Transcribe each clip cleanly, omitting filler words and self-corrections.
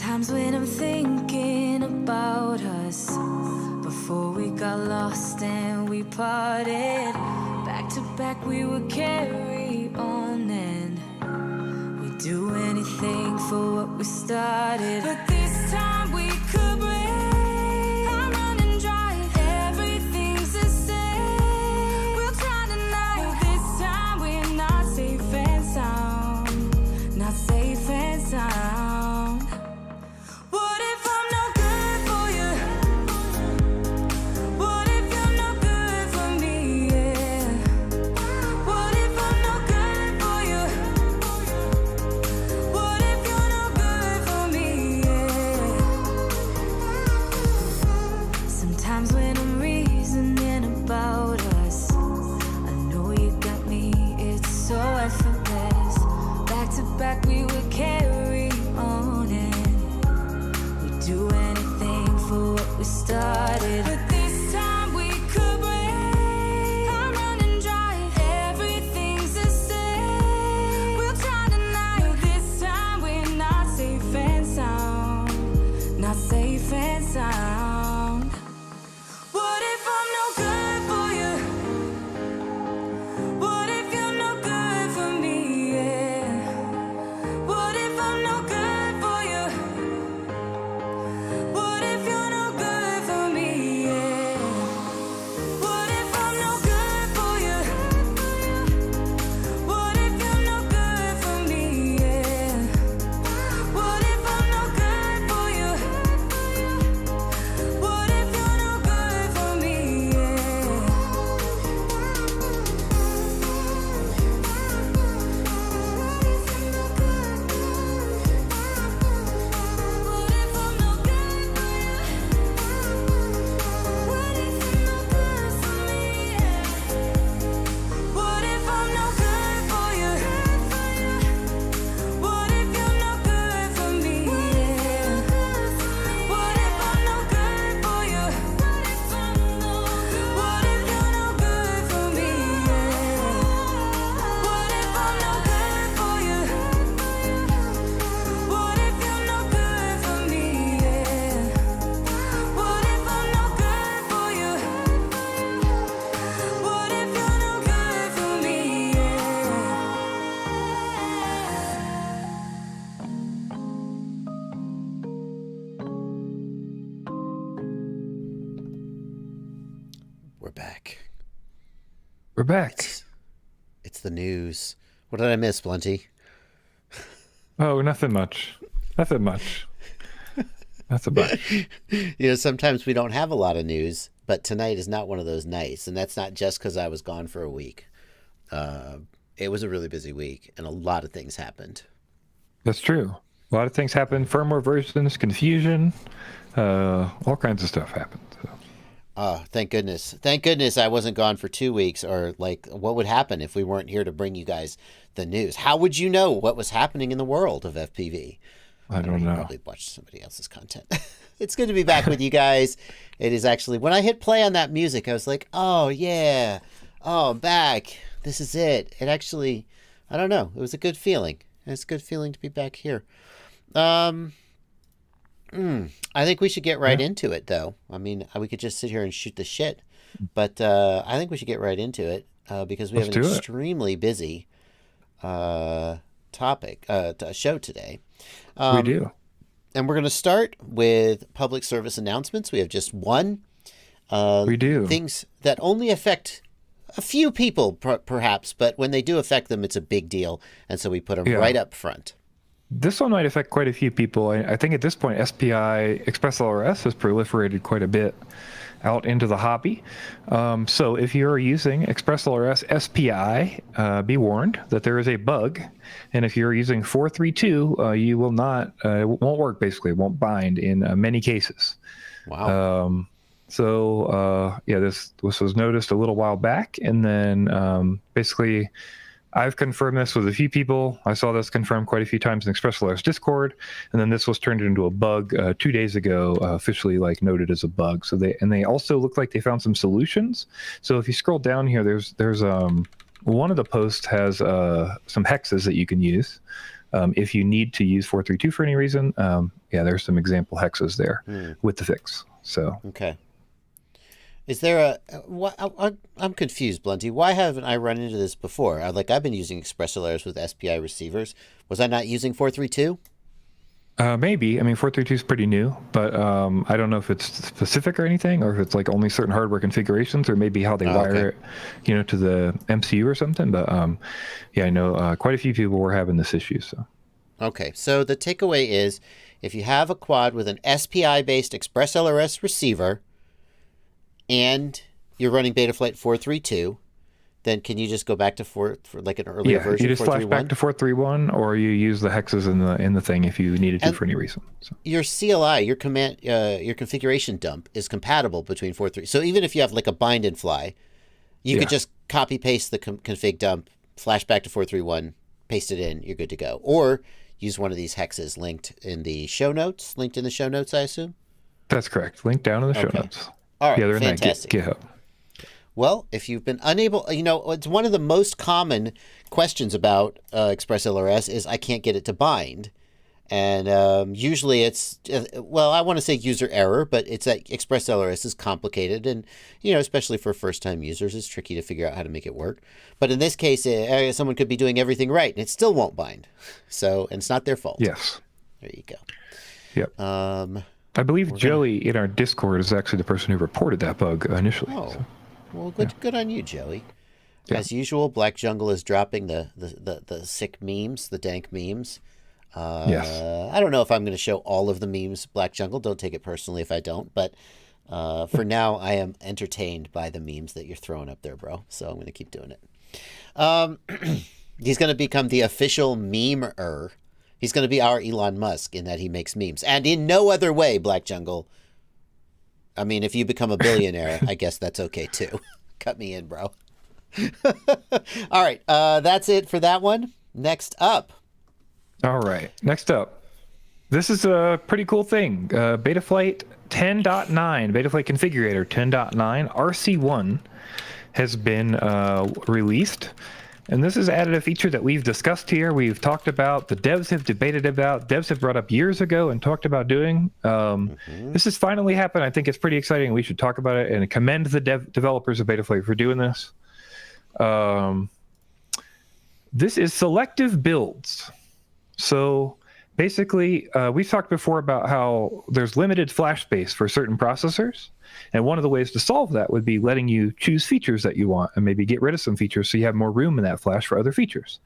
Sometimes when I'm thinking about us, before we got lost and we parted, back to back we would carry on and we'd do anything for what we started. But this time we could break. I'm running dry, everything's the same. We'll try tonight. This time we're not safe and sound, not safe and sound. What if I'm no good for you? What if you're no good for me? Yeah. What if I'm no good for you? What if you're no good for me? Yeah. Sometimes when I'm reasoning about us, I know you got me, it's so effortless. Back to back we would carry on and we'd do anything for what we started. But this time we could break. I'm running dry, everything's the same. We'll try tonight. No, this time we're not safe and sound, not safe and sound. What if I'm no good for you? What if you're no good for me? Yeah. What if I'm no good for you? What if you're no good for me? Yeah. What if I'm no good for you? What if you're no good for me? Yeah. What if I'm no good for you? What if you're no good for me? Yeah. What if I'm no good for you? What if you're no good for me? Yeah. What if I'm no good for you? What if you're no good for me? Yeah. What if I'm no good for you? What if you're no good for me? Yeah. What if I'm no good for you? What if you're no good for me? Yeah. What if I'm no good for you? What if you're no good for me? We're back. We're back. It's the news. What did I miss, Blunty? Oh, nothing much. Nothing much. Nothing much. You know, sometimes we don't have a lot of news, but tonight is not one of those nights, and that's not just because I was gone for a week. It was a really busy week, and a lot of things happened. That's true. A lot of things happened. Firmware versions, confusion, all kinds of stuff happened. So. Oh, thank goodness. Thank goodness I wasn't gone for 2 weeks, or like what would happen if we weren't here to bring you guys the news? How would you know what was happening in the world of FPV? I don't know. You probably watched somebody else's content. It's good to be back with you guys. It is actually, when I hit play on that music, I was like, oh yeah, oh, I'm back. This is it. It actually, I don't know. It was a good feeling. It's a good feeling to be back here. I think we should get right into it, though. I mean, we could just sit here and shoot the shit, but I think we should get right into it because we have an extremely busy show today. We do. And we're going to start with public service announcements. We have just one. We do. Things that only affect a few people, perhaps, but when they do affect them, it's a big deal, and so we put them right up front. This one might affect quite a few people. I think at this point, SPI, Express LRS, has proliferated quite a bit out into the hobby. So if you're using Express LRS SPI, be warned that there is a bug. And if you're using 432, you will not, it won't work basically. It won't bind in many cases. Wow. Yeah, this was noticed a little while back. And then basically, I've confirmed this with a few people. I saw this confirmed quite a few times in Express LRS Discord, and then this was turned into a bug 2 days ago, officially noted as a bug. So they also look like they found some solutions. So if you scroll down here, there's one of the posts has some hexes that you can use. If you need to use 432 for any reason, there's some example hexes there with the fix. So okay. Is there I'm confused, Blunty. Why haven't I run into this before? I've been using ExpressLRS with SPI receivers. Was I not using 432? Maybe. I mean, 432 is pretty new, but I don't know if it's specific or anything, or if it's like only certain hardware configurations, or maybe how they wire it, to the MCU or something. But I know quite a few people were having this issue. So. Okay, so the takeaway is, if you have a quad with an SPI-based ExpressLRS receiver, and you're running Betaflight 432, then can you just go back to for like an earlier version? You just flash back to 431, or you use the hexes in the thing if you needed to for any reason. So. Your CLI, your configuration dump is compatible between 432. So even if you have like a bind and fly, you could just copy paste the config dump, flash back to 431, paste it in, you're good to go. Or use one of these hexes linked in the show notes. Linked in the show notes, I assume. That's correct. Linked down in the show notes. All right, they're fantastic. In that GitHub. Well, if you've been unable, it's one of the most common questions about ExpressLRS is I can't get it to bind. And usually it's, I want to say user error, but it's that ExpressLRS is complicated. And, especially for first-time users, it's tricky to figure out how to make it work. But in this case, someone could be doing everything right, and it still won't bind. And it's not their fault. Yes. There you go. Yep. I believe Joey in our Discord is actually the person who reported that bug initially. Oh. So. Well, good on you, Joey. Yeah. As usual, Black Jungle is dropping the sick memes, the dank memes. Yes. I don't know if I'm going to show all of the memes, Black Jungle. Don't take it personally if I don't. But for now, I am entertained by the memes that you're throwing up there, bro. So I'm going to keep doing it. He's going to become the official memer. He's going to be our Elon Musk in that he makes memes. And in no other way, Black Jungle. I mean, if you become a billionaire, I guess that's okay, too. Cut me in, bro. All right. That's it for that one. Next up. All right. Next up. This is a pretty cool thing. Betaflight 10.9, Betaflight Configurator 10.9, RC1 has been released. And this has added a feature that we've discussed here. We've talked about, the devs have debated about, devs have brought up years ago and talked about doing. This has finally happened. I think it's pretty exciting. We should talk about it and commend the developers of Betaflight for doing this. This is selective builds. So basically, we've talked before about how there's limited flash space for certain processors. And one of the ways to solve that would be letting you choose features that you want and maybe get rid of some features so you have more room in that flash for other features.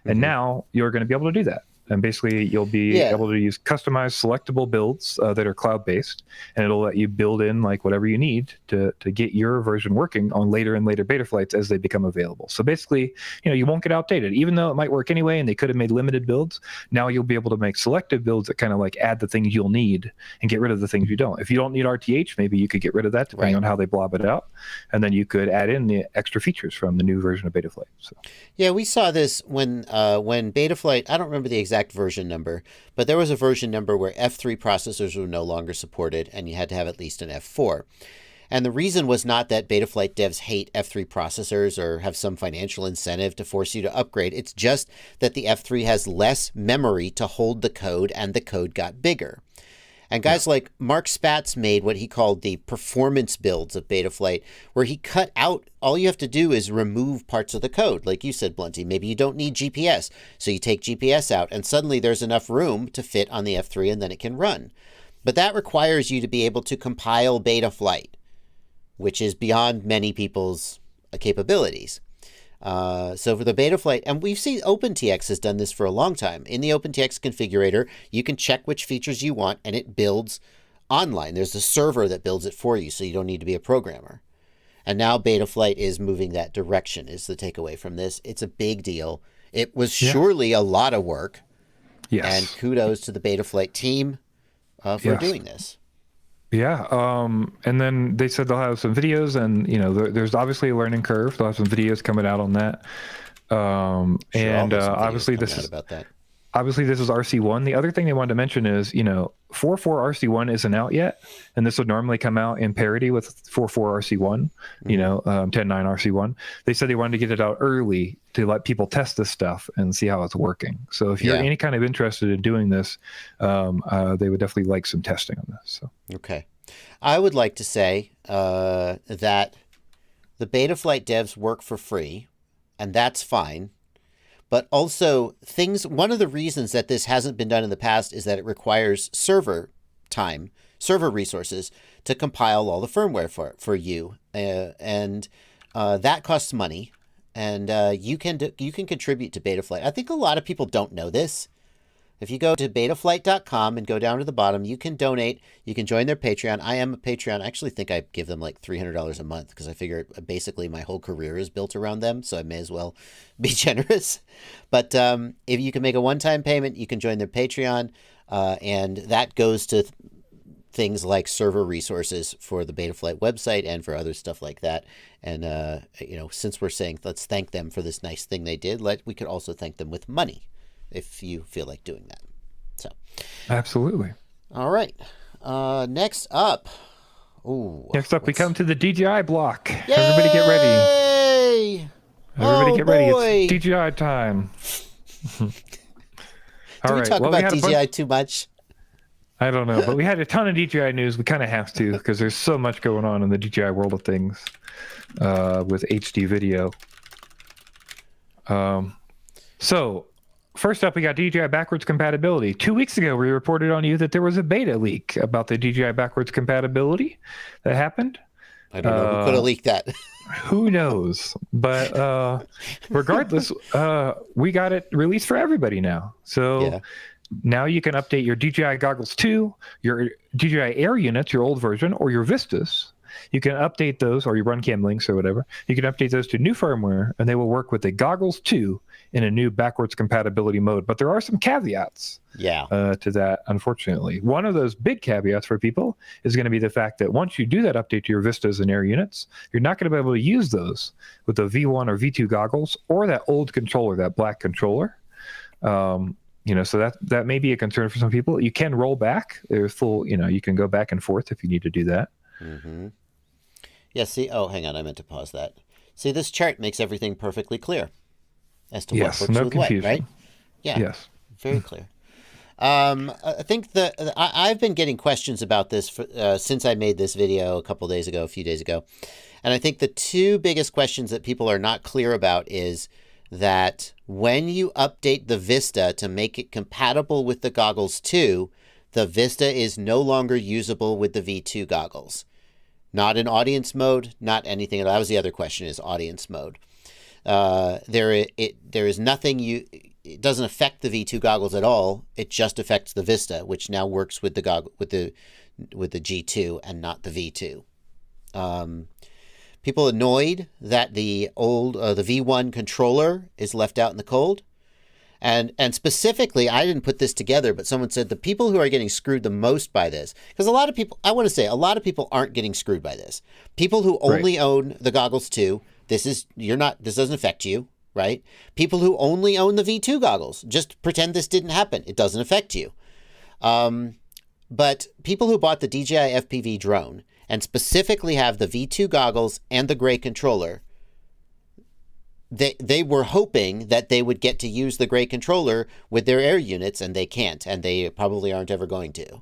And now you're going to be able to do that. And basically, you'll be able to use customized selectable builds that are cloud-based, and it'll let you build in like whatever you need to get your version working on later and later Betaflights as they become available. So basically, you won't get outdated. Even though it might work anyway and they could have made limited builds, now you'll be able to make selective builds that kind of like add the things you'll need and get rid of the things you don't. If you don't need RTH, maybe you could get rid of that depending on how they blob it out, and then you could add in the extra features from the new version of Betaflight. So. Yeah, we saw this when Betaflight, I don't remember the exact version number, but there was a version number where F3 processors were no longer supported and you had to have at least an F4. And the reason was not that Betaflight devs hate F3 processors or have some financial incentive to force you to upgrade. It's just that the F3 has less memory to hold the code and the code got bigger. And guys like Mark Spatz made what he called the performance builds of Betaflight, where he cut out, all you have to do is remove parts of the code. Like you said, Blunty, maybe you don't need GPS. So you take GPS out and suddenly there's enough room to fit on the F3 and then it can run. But that requires you to be able to compile Betaflight, which is beyond many people's capabilities. So for the Betaflight, and we've seen OpenTX has done this for a long time. In the OpenTX configurator, you can check which features you want, and it builds online. There's a server that builds it for you, so you don't need to be a programmer. And now Betaflight is moving that direction, is the takeaway from this. It's a big deal. It was surely a lot of work. Yes. And kudos to the Betaflight team for doing this. Yeah, and then they said they'll have some videos, and there's obviously a learning curve. They'll have some videos coming out on that, and obviously this is about that. Obviously this is RC1. The other thing they wanted to mention is 4.4 RC1 isn't out yet, and this would normally come out in parity with 4.4 RC1, 10.9 RC1. They said they wanted to get it out early to let people test this stuff and see how it's working. So if you're any kind of interested in doing this, they would definitely like some testing on this. So. Okay. I would like to say that the Betaflight devs work for free, and that's fine. But also, one of the reasons that this hasn't been done in the past is that it requires server resources to compile all the firmware for you. And that costs money. And you can contribute to Betaflight. I think a lot of people don't know this. If you go to Betaflight.com and go down to the bottom, you can donate. You can join their Patreon. I am a Patreon. I actually think I give them like $300 a month because I figure basically my whole career is built around them, so I may as well be generous. But if you can make a one-time payment, you can join their Patreon, and that goes to things like server resources for the Betaflight website and for other stuff like that. And since we're saying let's thank them for this nice thing they did, we could also thank them with money, if you feel like doing that. So, absolutely. All right. Next up. We come to the DJI block. Yay! Everybody get ready. Everybody get ready. It's DJI time. Do we talk about DJI too much? I don't know, but we had a ton of DJI news. We kind of have to because there's so much going on in the DJI world of things with HD video. So, first up, we got DJI backwards compatibility. 2 weeks ago, we reported on you that there was a beta leak about the DJI backwards compatibility that happened. I don't know who could have leaked that. Who knows? But regardless, we got it released for everybody now. So now you can update your DJI Goggles 2, your DJI Air units, your old version, or your Vistas. You can update those, or your RunCam links or whatever. You can update those to new firmware, and they will work with the Goggles 2 in a new backwards compatibility mode. But there are some caveats to that, unfortunately. One of those big caveats for people is going to be the fact that once you do that update to your Vistas and Air units, you're not going to be able to use those with the V1 or V2 goggles or that old controller, that black controller. So that may be a concern for some people. You can roll back. There's full, you can go back and forth if you need to do that. Mm-hmm. Yeah, see, hang on, I meant to pause that. See, this chart makes everything perfectly clear as to what works with confusion. What, right? Yeah, yes. Very clear. I think I've been getting questions about this since I made this video a few days ago. And I think the two biggest questions that people are not clear about is that when you update the Vista to make it compatible with the Goggles 2, the Vista is no longer usable with the V2 goggles. Not in audience mode, not anything. That was the other question, is audience mode. There is nothing it doesn't affect the V2 goggles at all. It just affects the Vista, which now works with the G2 and not the V2. People annoyed that the V1 controller is left out in the cold. And specifically, I didn't put this together, but someone said the people who are getting screwed the most by this, because a lot of people aren't getting screwed by this. People who only own the Goggles 2, this doesn't affect you, right? People who only own the V2 goggles, just pretend this didn't happen. It doesn't affect you. But people who bought the DJI FPV drone and specifically have the V2 goggles and the gray controller, they were hoping that they would get to use the gray controller with their Air units, and they can't, and they probably aren't ever going to.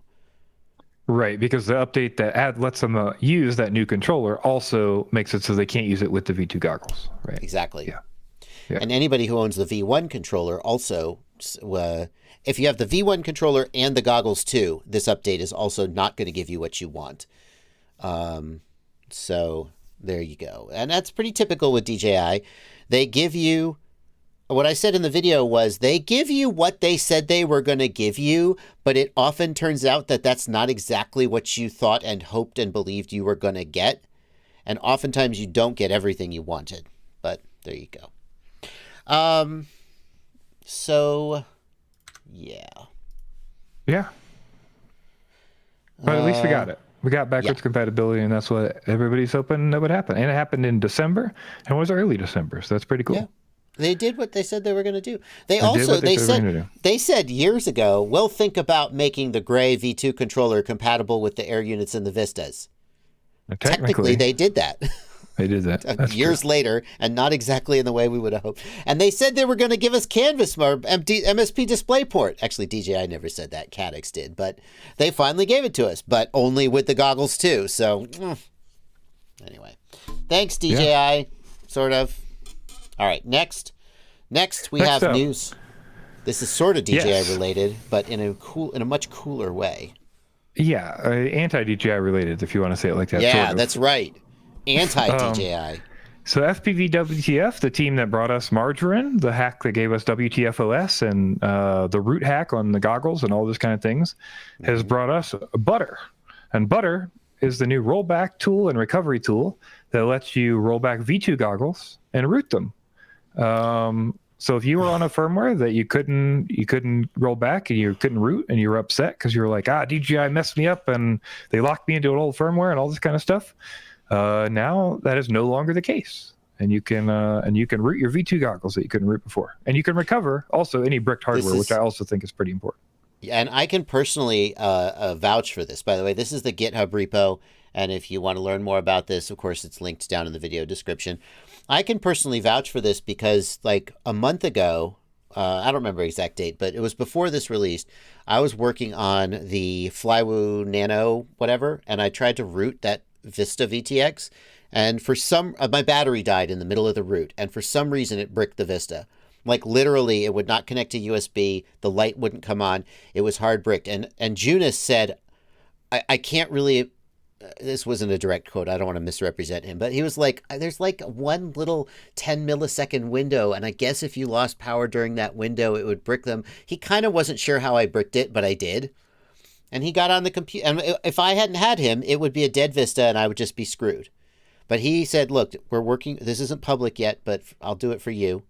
Right, because the update that lets them use that new controller also makes it so they can't use it with the V2 goggles. Right. Exactly. Yeah. And anybody who owns the V1 controller also, if you have the V1 controller and the Goggles 2, this update is also not going to give you what you want. So there you go. And that's pretty typical with DJI. They give you, what I said in the video was, they give you what they said they were going to give you, but it often turns out that that's not exactly what you thought and hoped and believed you were going to get. And oftentimes you don't get everything you wanted. But there you go. So, yeah. Yeah. But at least we got it. We got backwards compatibility, and that's what everybody's hoping that would happen. And it happened in December, and it was early December, so that's pretty cool. They did what they said they were going to do. They said years ago, we'll think about making the gray V2 controller compatible with the air units in the Vistas. Technically, they did that. They did that. That's years later, and not exactly in the way we would have hoped. And they said they were going to give us canvas or MSP DisplayPort. Actually, DJI never said that. Caddx did, but they finally gave it to us, but only with the goggles too. So, anyway, thanks DJI. Sort of. All right, next we have news. This is sort of DJI related, but in a much cooler way. Yeah, anti-DJI related, if you want to say it like that. Yeah, sort of. That's right. Anti-DJI. So FPV.WTF, the team that brought us Margarine, the hack that gave us WTF OS, and the root hack on the goggles and all those kind of things, has brought us Butter. And Butter is the new rollback tool and recovery tool that lets you roll back V2 goggles and root them. So if you were on a firmware that you couldn't roll back and you couldn't root and you were upset because you were like, DJI messed me up and they locked me into an old firmware and all this kind of stuff, now that is no longer the case. And you can root your V2 goggles that you couldn't root before, and you can recover also any bricked hardware, which I also think is pretty important. And I can personally vouch for this. By the way, this is the GitHub repo. And if you want to learn more about this, of course, it's linked down in the video description. I can personally vouch for this because like a month ago, I don't remember the exact date, but it was before this released, I was working on the Flywoo Nano whatever, and I tried to root that Vista VTX. And for some, my battery died in the middle of the root. And for some reason, it bricked the Vista. Like literally, it would not connect to USB. The light wouldn't come on. It was hard bricked. And Junis said, I can't really... This wasn't a direct quote. I don't want to misrepresent him, but he was like, there's like one little 10 millisecond window. And I guess if you lost power during that window, it would brick them. He kind of wasn't sure how I bricked it, but I did. And he got on the computer. And if I hadn't had him, it would be a dead Vista and I would just be screwed. But he said, look, we're working. This isn't public yet, but I'll do it for you.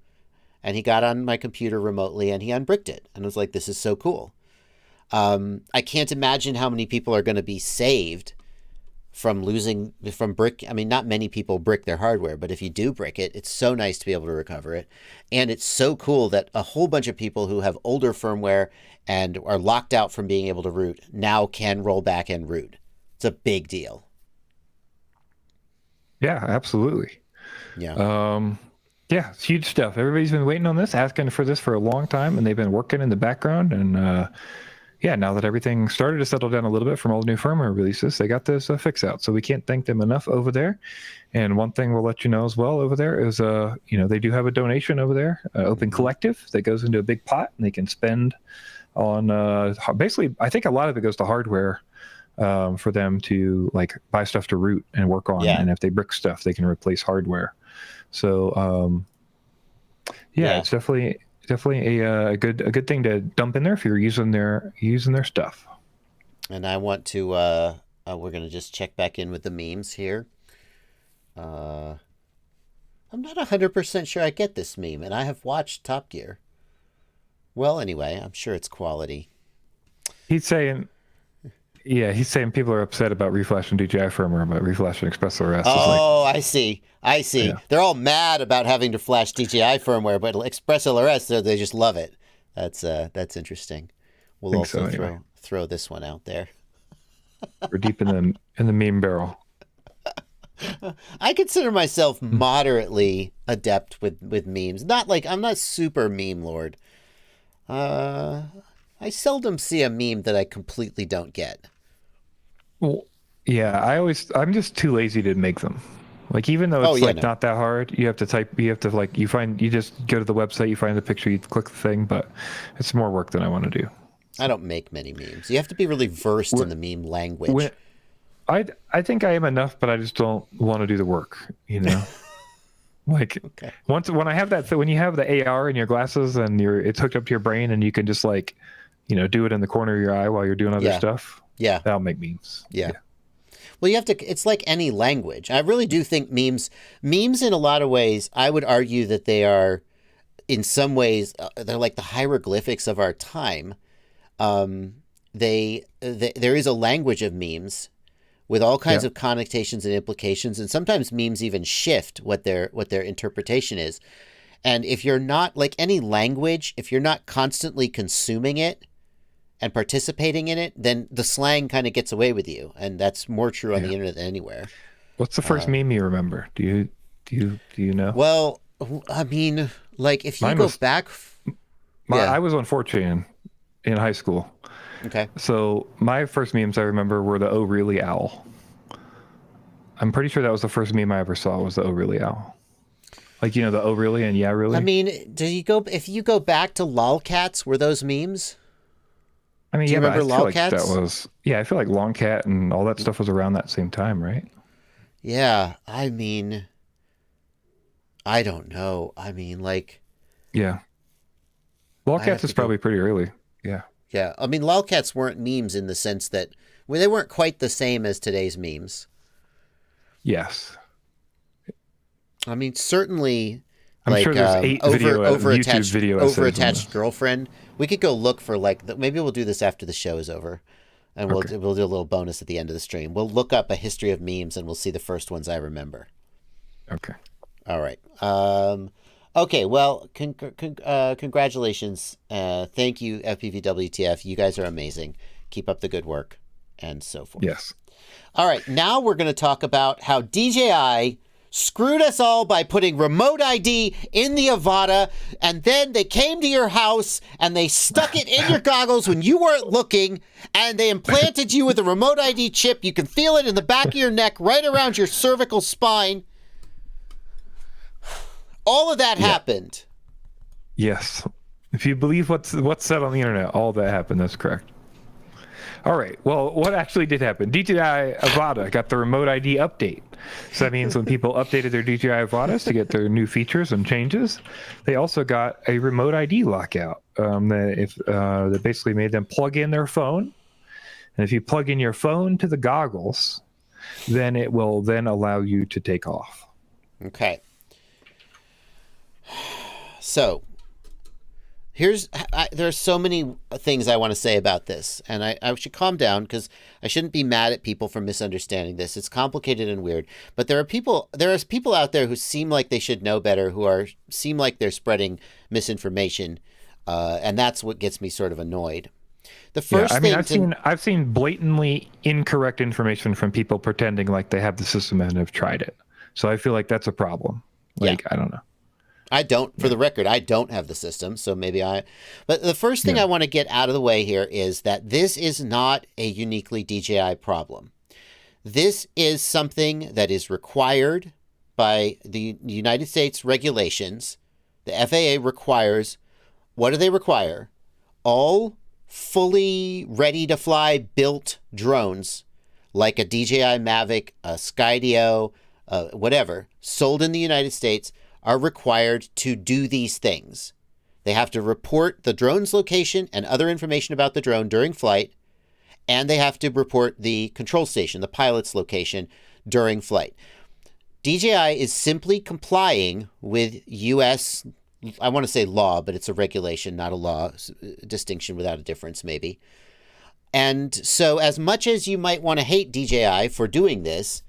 And he got on my computer remotely and he unbricked it. And I was like, this is so cool. I can't imagine how many people are going to be saved from brick. I mean, not many people brick their hardware, but if you do brick it, it's so nice to be able to recover it. And it's so cool that a whole bunch of people who have older firmware and are locked out from being able to root now can roll back and root. It's a big deal. Yeah, absolutely. Yeah. Yeah, it's huge stuff. Everybody's been waiting on this, asking for this for a long time, and they've been working in the background. And yeah, now that everything started to settle down a little bit from all the new firmware releases, they got this fix out. So we can't thank them enough over there. And one thing we'll let you know as well over there is, they do have a donation over there, Open Collective, that goes into a big pot, and they can spend on basically, I think a lot of it goes to hardware for them to like buy stuff to root and work on. Yeah. And if they brick stuff, they can replace hardware. So it's definitely a good thing to dump in there if you're using their stuff. And I want to we're going to just check back in with the memes here. I'm not 100% sure I get this meme, and I have watched Top Gear. Well, anyway, I'm sure it's quality. He's saying people are upset about reflashing DJI firmware, but reflashing ExpressLRS. Oh, I see. Yeah. They're all mad about having to flash DJI firmware, but ExpressLRS, they just love it. That's interesting. We'll also throw this one out there. We're deep in the meme barrel. I consider myself moderately adept with memes. Not like I'm not super meme lord. I seldom see a meme that I completely don't get. Well, yeah, I'm just too lazy to make them. Like, even though it's not that hard, you just go to the website, you find the picture, you click the thing, but it's more work than I want to do. I don't make many memes. You have to be really versed in the meme language. I think I am enough, but I just don't want to do the work, Like, okay. When I have that, when you have the AR in your glasses and it's hooked up to your brain and you can just like, do it in the corner of your eye while you're doing other stuff. Yeah. That'll make memes. Yeah. Well, you have to, it's like any language. I really do think memes in a lot of ways, I would argue that they are, in some ways, they're like the hieroglyphics of our time. There is a language of memes with all kinds of connotations and implications, and sometimes memes even shift what their interpretation is. And if you're not, like any language, if you're not constantly consuming it and participating in it, then the slang kind of gets away with you. And that's more true on the internet than anywhere. What's the first meme you remember? Do you know? Well, I mean, like if you Mine go was- back... I was on 4chan in high school. Okay. So my first memes I remember were the "Oh really owl." I'm pretty sure that was the first meme I ever saw was the "Oh really owl." Like, you know, the "Oh really" and "Yeah really." I mean, if you go back to lolcats, were those memes? I mean, do you yeah, but I remember feel like lolcats? that was, I feel like Longcat and all that stuff was around that same time, right? Yeah, I mean, I don't know. I mean, like, Yeah. have Lolcats to is probably pretty early. Yeah. yeah. I mean, lolcats weren't memes in the sense that, well, they weren't quite the same as today's memes. Yes. I mean, certainly, I'm like sure there's 8 YouTube video essays on over-attached this. girlfriend. We could go look for maybe we'll do this after the show is over, and we'll do a little bonus at the end of the stream. We'll look up a history of memes, and we'll see the first ones I remember. Okay. All right. Okay. Well, congratulations. Thank you, FPV.WTF. You guys are amazing. Keep up the good work, and so forth. Yes. All right. Now we're going to talk about how DJI screwed us all by putting remote ID in the Avata, and then they came to your house and they stuck it in your goggles when you weren't looking, and they implanted you with a remote ID chip. You can feel it in the back of your neck, right around your cervical spine. All of that happened. Yes. If you believe what's said on the internet, all that happened. That's correct. All right. Well, what actually did happen? DJI Avata got the remote ID update. So that means when people updated their DJI Avatas to get their new features and changes, they also got a remote ID lockout that basically made them plug in their phone. And if you plug in your phone to the goggles, then it will then allow you to take off. Okay. So there's so many things I want to say about this, and I should calm down because I shouldn't be mad at people for misunderstanding this. It's complicated and weird, but there are people out there who seem like they should know better, seem like they're spreading misinformation, and that's what gets me sort of annoyed. The first I've seen blatantly incorrect information from people pretending like they have the system and have tried it. So I feel like that's a problem. I don't know. I don't, for the record, I don't have the system, so but the first thing I want to get out of the way here is that this is not a uniquely DJI problem. This is something that is required by the United States regulations. The FAA requires, what do they require? All fully ready to fly built drones, like a DJI Mavic, a Skydio, whatever, sold in the United States, are required to do these things. They have to report the drone's location and other information about the drone during flight, and they have to report the control station, the pilot's location, during flight. DJI is simply complying with U.S., I want to say law, but it's a regulation, not a law, a distinction without a difference maybe. And so as much as you might want to hate DJI for doing this,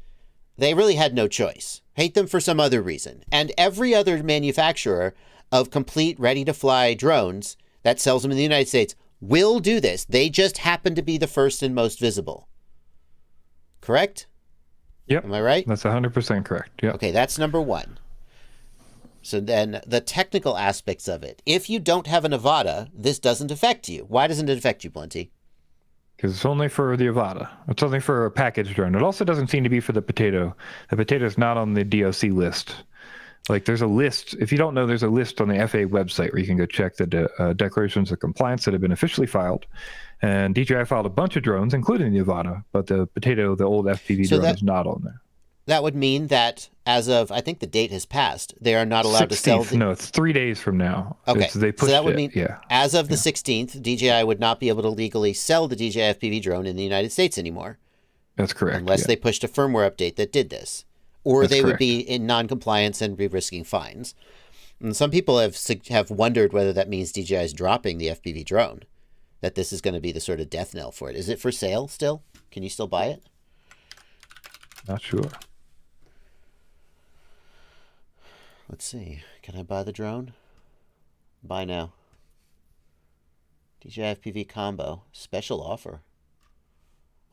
they really had no choice. Hate them for some other reason. And every other manufacturer of complete ready-to-fly drones that sells them in the United States will do this. They just happen to be the first and most visible. Correct? Yep. Am I right? That's 100% correct. Yep. Okay, that's number one. So then the technical aspects of it. If you don't have an Avata, this doesn't affect you. Why doesn't it affect you, Blunty? Because it's only for the Avata. It's only for a package drone. It also doesn't seem to be for the Potato. The Potato is not on the DOC list. Like, there's a list. If you don't know, there's a list on the FAA website where you can go check the declarations of compliance that have been officially filed. And DJI filed a bunch of drones, including the Avata, but the Potato, the old FPV drone, is not on there. That would mean that as of, I think the date has passed, they are not allowed 16th, to sell. No, it's 3 days from now. Okay, They pushed so that would it, mean yeah. as of the 16th, DJI would not be able to legally sell the DJI FPV drone in the United States anymore. That's correct. Unless they pushed a firmware update that did this. Or That's they would correct. be in non-compliance and be risking fines. And some people have wondered whether that means DJI is dropping the FPV drone, that this is going to be the sort of death knell for it. Is it for sale still? Can you still buy it? Not sure. Let's see. Can I buy the drone? Buy now. DJI FPV combo. Special offer.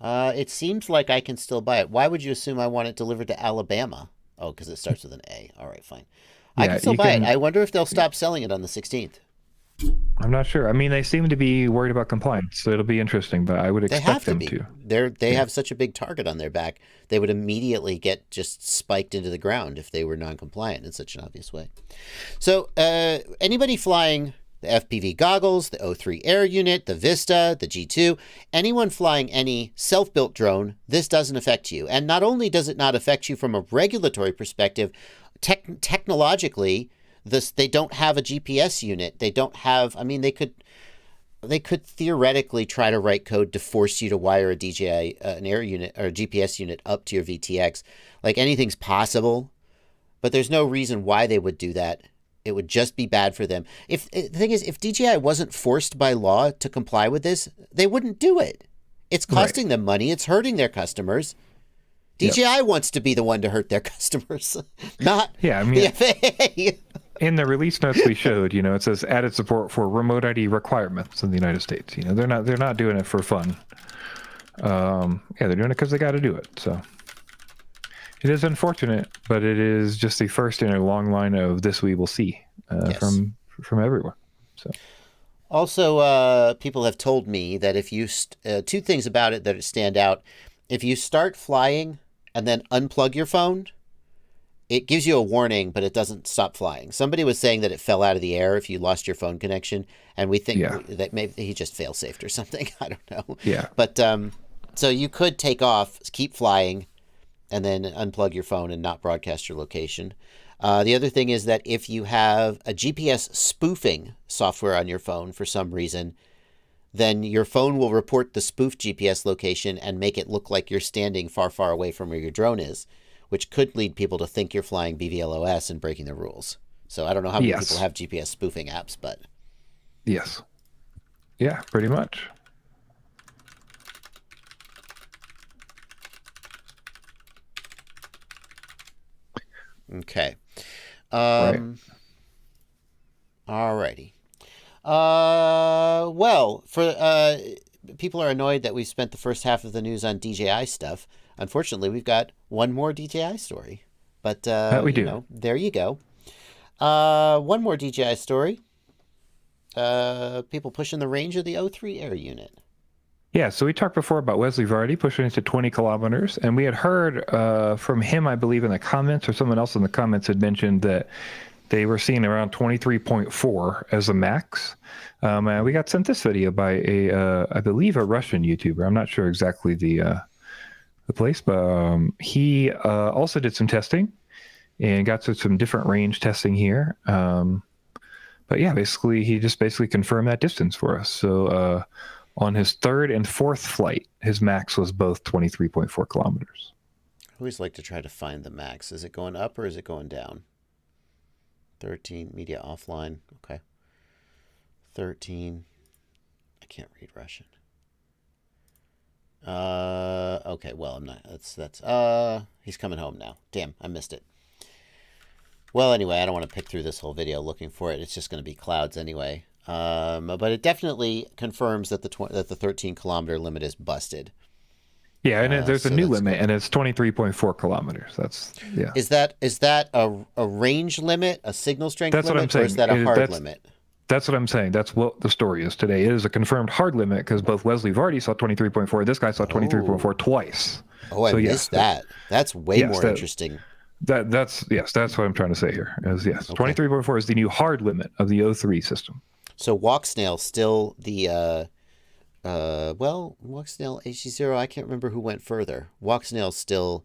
It seems like I can still buy it. Why would you assume I want it delivered to Alabama? Oh, because it starts with an A. All right, fine. I Yeah, can still you buy can- it. I wonder if they'll stop selling it on the 16th. I'm not sure. I mean, they seem to be worried about compliance, so it'll be interesting, but I would They expect have to them be. to. They have such a big target on their back. They would immediately get just spiked into the ground if they were non-compliant in such an obvious way. So anybody flying the FPV goggles, the O3 Air unit, the Vista, the G2, anyone flying any self-built drone, this doesn't affect you. And not only does it not affect you from a regulatory perspective, technologically, they don't have a GPS unit. They don't have, I mean, they could theoretically try to write code to force you to wire a DJI, an air unit or a GPS unit up to your VTX. Like anything's possible, but there's no reason why they would do that. It would just be bad for them. If the thing is, if DJI wasn't forced by law to comply with this, they wouldn't do it. It's costing them money. It's hurting their customers. DJI wants to be the one to hurt their customers, not the FAA. In the release notes we showed, it says added support for remote ID requirements in the United States. They're not doing it for fun. They're doing it because they got to do it. So it is unfortunate, but it is just the first in a long line of this we will see from everyone. So also, people have told me that if you two things about it that stand out: if you start flying and then unplug your phone, it gives you a warning, but it doesn't stop flying. Somebody was saying that it fell out of the air if you lost your phone connection, and we think that maybe he just fail-safed or something. I don't know. Yeah. But so you could take off, keep flying, and then unplug your phone and not broadcast your location. The other thing is that if you have a GPS spoofing software on your phone for some reason, then your phone will report the spoofed GPS location and make it look like you're standing far, far away from where your drone is, which could lead people to think you're flying BVLOS and breaking the rules. So I don't know how many people have GPS spoofing apps, but... Yes. Yeah, pretty much. Okay. Right. Alrighty. Well, for people are annoyed that we spent the first half of the news on DJI stuff. Unfortunately, we've got one more DJI story, but we do. There you go. One more DJI story. People pushing the range of the O3 Air unit. Yeah, so we talked before about Wesley Vardy pushing it to 20 kilometers, and we had heard from him, I believe, in the comments, or someone else in the comments had mentioned that they were seeing around 23.4 as a max. And we got sent this video by I believe, a Russian YouTuber. I'm not sure exactly the place, but he also did some testing and got to some different range testing here. But yeah, basically, he just confirmed that distance for us. So on his third and fourth flight, his max was both 23.4 kilometers. I always like to try to find the max. Is it going up or is it going down? 13, media offline. Okay. 13. I can't read Russian. Okay, well, I'm not, he's coming home now. Damn, I missed it. Well, anyway, I don't want to pick through this whole video looking for it. It's just going to be clouds anyway. But it definitely confirms that the 13-kilometer limit is busted. Yeah, and there's a new limit, and it's 23.4 kilometers. That's, yeah. Is that a range limit, a signal strength limit, what I'm saying. Or is that a hard limit? That's what I'm saying. That's what the story is today. It is a confirmed hard limit because both Wesley Vardy saw 23.4. This guy saw 23.4 twice. Oh, I missed that. That's way more interesting. That's what I'm trying to say here. Is 23.4 is the new hard limit of the O3 system. So Walksnail still the Walksnail HC0, I can't remember who went further. Walksnail still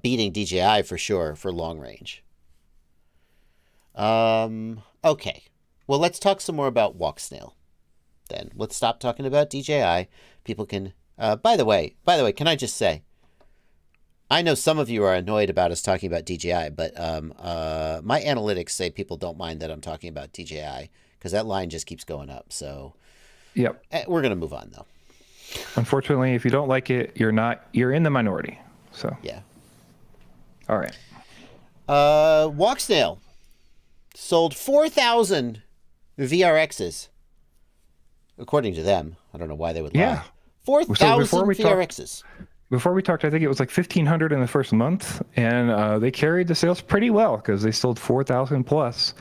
beating DJI for sure for long range. Okay. Well, let's talk some more about Walksnail then. Let's stop talking about DJI. People can by the way, can I just say, I know some of you are annoyed about us talking about DJI, but my analytics say people don't mind that I'm talking about DJI because that line just keeps going up. So yep. We're going to move on, though. Unfortunately, if you don't like it, you're in the minority. So yeah. All right. Walksnail. sold 4,000 VRXs. According to them. I don't know why they would lie. Yeah. 4,000 VRXs. Before we talked, I think it was like 1,500 in the first month, and they carried the sales pretty well because they sold 4,000 plus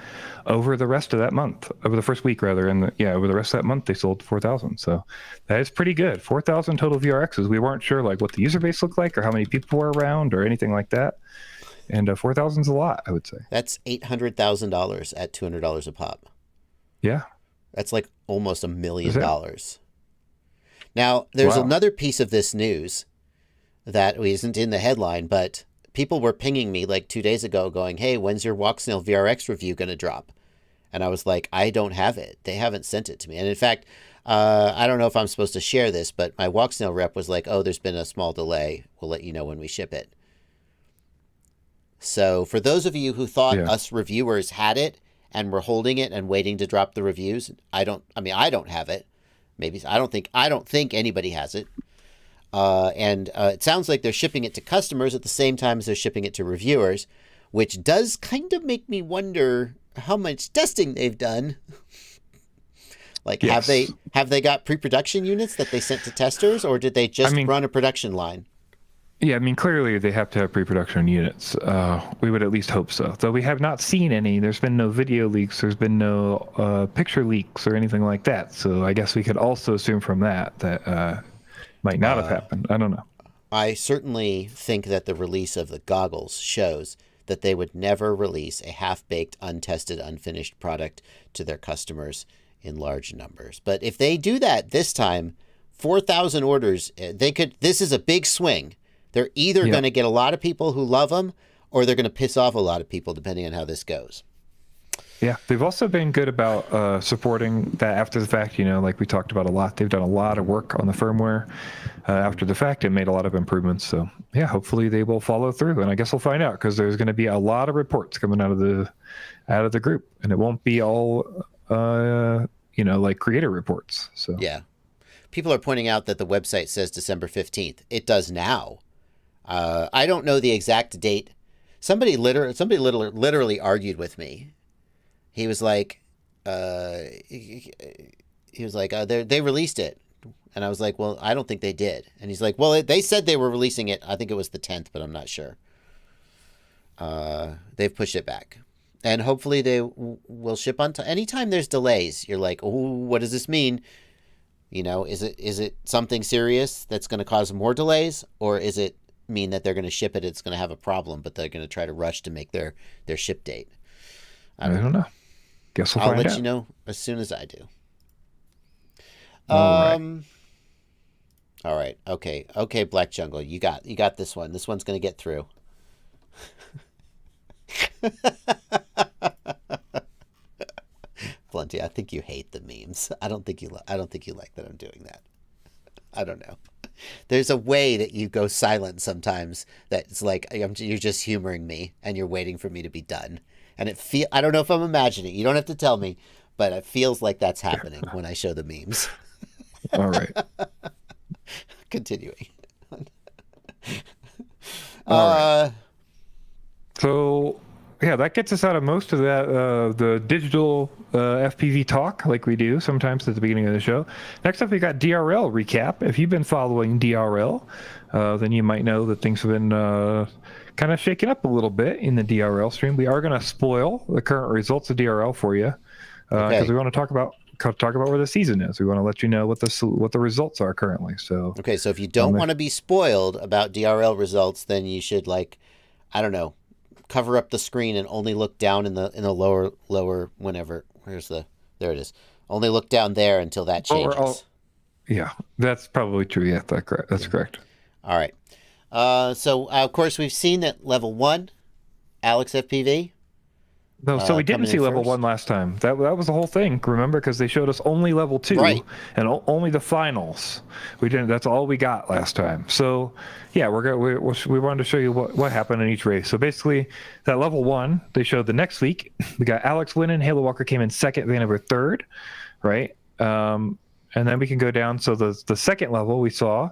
over the rest of that month, over the first week rather, and over the rest of that month they sold 4,000. So that is pretty good. 4,000 total VRXs. We weren't sure like what the user base looked like or how many people were around or anything like that, and 4,000 is a lot, I would say. That's $800,000 at $200 a pop. Yeah, that's like almost $1 million. Now, there's another piece of this news that isn't in the headline, but people were pinging me like 2 days ago going, hey, when's your Walksnail VRX review going to drop? And I was like, I don't have it. They haven't sent it to me. And in fact, I don't know if I'm supposed to share this, but my Walksnail rep was like, oh, there's been a small delay. We'll let you know when we ship it. So for those of you who thought us reviewers had it and were holding it and waiting to drop the reviews, I don't have it. Maybe I don't think anybody has it. And it sounds like they're shipping it to customers at the same time as they're shipping it to reviewers, which does kind of make me wonder how much testing they've done. Like, have they got pre-production units that they sent to testers, or did they just run a production line? Yeah, I mean, clearly they have to have pre-production units. We would at least hope so. Though we have not seen any. There's been no video leaks. There's been no picture leaks or anything like that. So I guess we could also assume from that might not have happened. I don't know. I certainly think that the release of the goggles shows that they would never release a half-baked, untested, unfinished product to their customers in large numbers. But if they do that this time, 4,000 orders, this is a big swing. They're either going to get a lot of people who love them, or they're going to piss off a lot of people, depending on how this goes. Yeah, they've also been good about supporting that after the fact, like we talked about a lot. They've done a lot of work on the firmware after the fact and made a lot of improvements. So, yeah, hopefully they will follow through. And I guess we'll find out because there's going to be a lot of reports coming out of the group. And it won't be all, like creator reports. So yeah. People are pointing out that the website says December 15th. It does now. I don't know the exact date. Somebody literally argued with me. He was like, they released it. And I was like, well, I don't think they did. And he's like, well, they said they were releasing it. I think it was the 10th, but I'm not sure. They've pushed it back. And hopefully they will ship on time. Anytime there's delays, you're like, oh, what does this mean? Is it something serious that's going to cause more delays? Or is it mean that they're going to ship it, it's going to have a problem, but they're going to try to rush to make their ship date? I don't know. Guess we'll I'll find let out. you know as soon as I do. All right. Okay, Black Jungle, you got this one. This one's going to get through. Blunty, I think you hate the memes. I don't think you like that I'm doing that. I don't know. There's a way that you go silent sometimes that it's like you're just humoring me and you're waiting for me to be done. And I don't know if I'm imagining. You don't have to tell me, but it feels like that's happening when I show the memes. All right. Continuing. All right. So, yeah, that gets us out of most of that, the digital FPV talk like we do sometimes at the beginning of the show. Next up, we got DRL recap. If you've been following DRL, then you might know that things have been kind of shaken up a little bit in the DRL stream. We are going to spoil the current results of DRL for you because we want to talk about where the season is. We want to let you know what the results are currently. So okay, so if you don't want to be spoiled about DRL results, then you should cover up the screen and only look down in the lower whenever. There it is. Only look down there until that changes. Yeah, that's probably true. Yeah, that's correct. All right. So of course we've seen that level 1, Alex FPV. No, so we didn't see level 1 last time. That was the whole thing. Remember, because they showed us only level 2 and only the finals. We didn't. That's all we got last time. So yeah, we wanted to show you what happened in each race. So basically, that level 1 they showed the next week. We got Alex winning. Halo Walker came in second. Vanover third, right? And then we can go down. So the second level we saw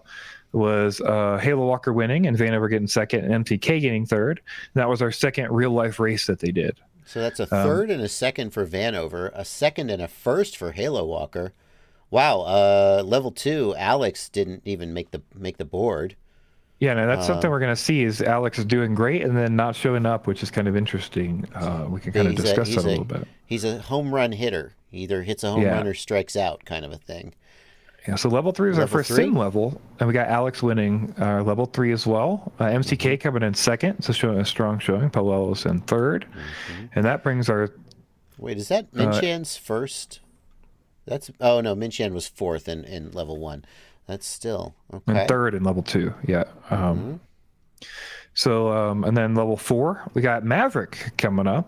was Halo Walker winning and Vanover getting second and MTK getting third. And that was our second real life race that they did. So that's a third and a second for Vanover, a second and a first for Halo Walker. Wow, level 2, Alex didn't even make the board. Yeah, no, that's something we're going to see is Alex is doing great and then not showing up, which is kind of interesting. We can kind of discuss that a little bit. He's a home run hitter. He either hits a home run or strikes out kind of a thing. Yeah, so level 3 is our first sim level, and we got Alex winning level 3 as well. MCK coming in second, so showing a strong showing. Palelos in third, and that brings our... Wait, is that Minchan's first? Oh no, Minchan was fourth in level 1. That's still okay. And third in level 2, yeah. So, and then level 4, we got Maverick coming up,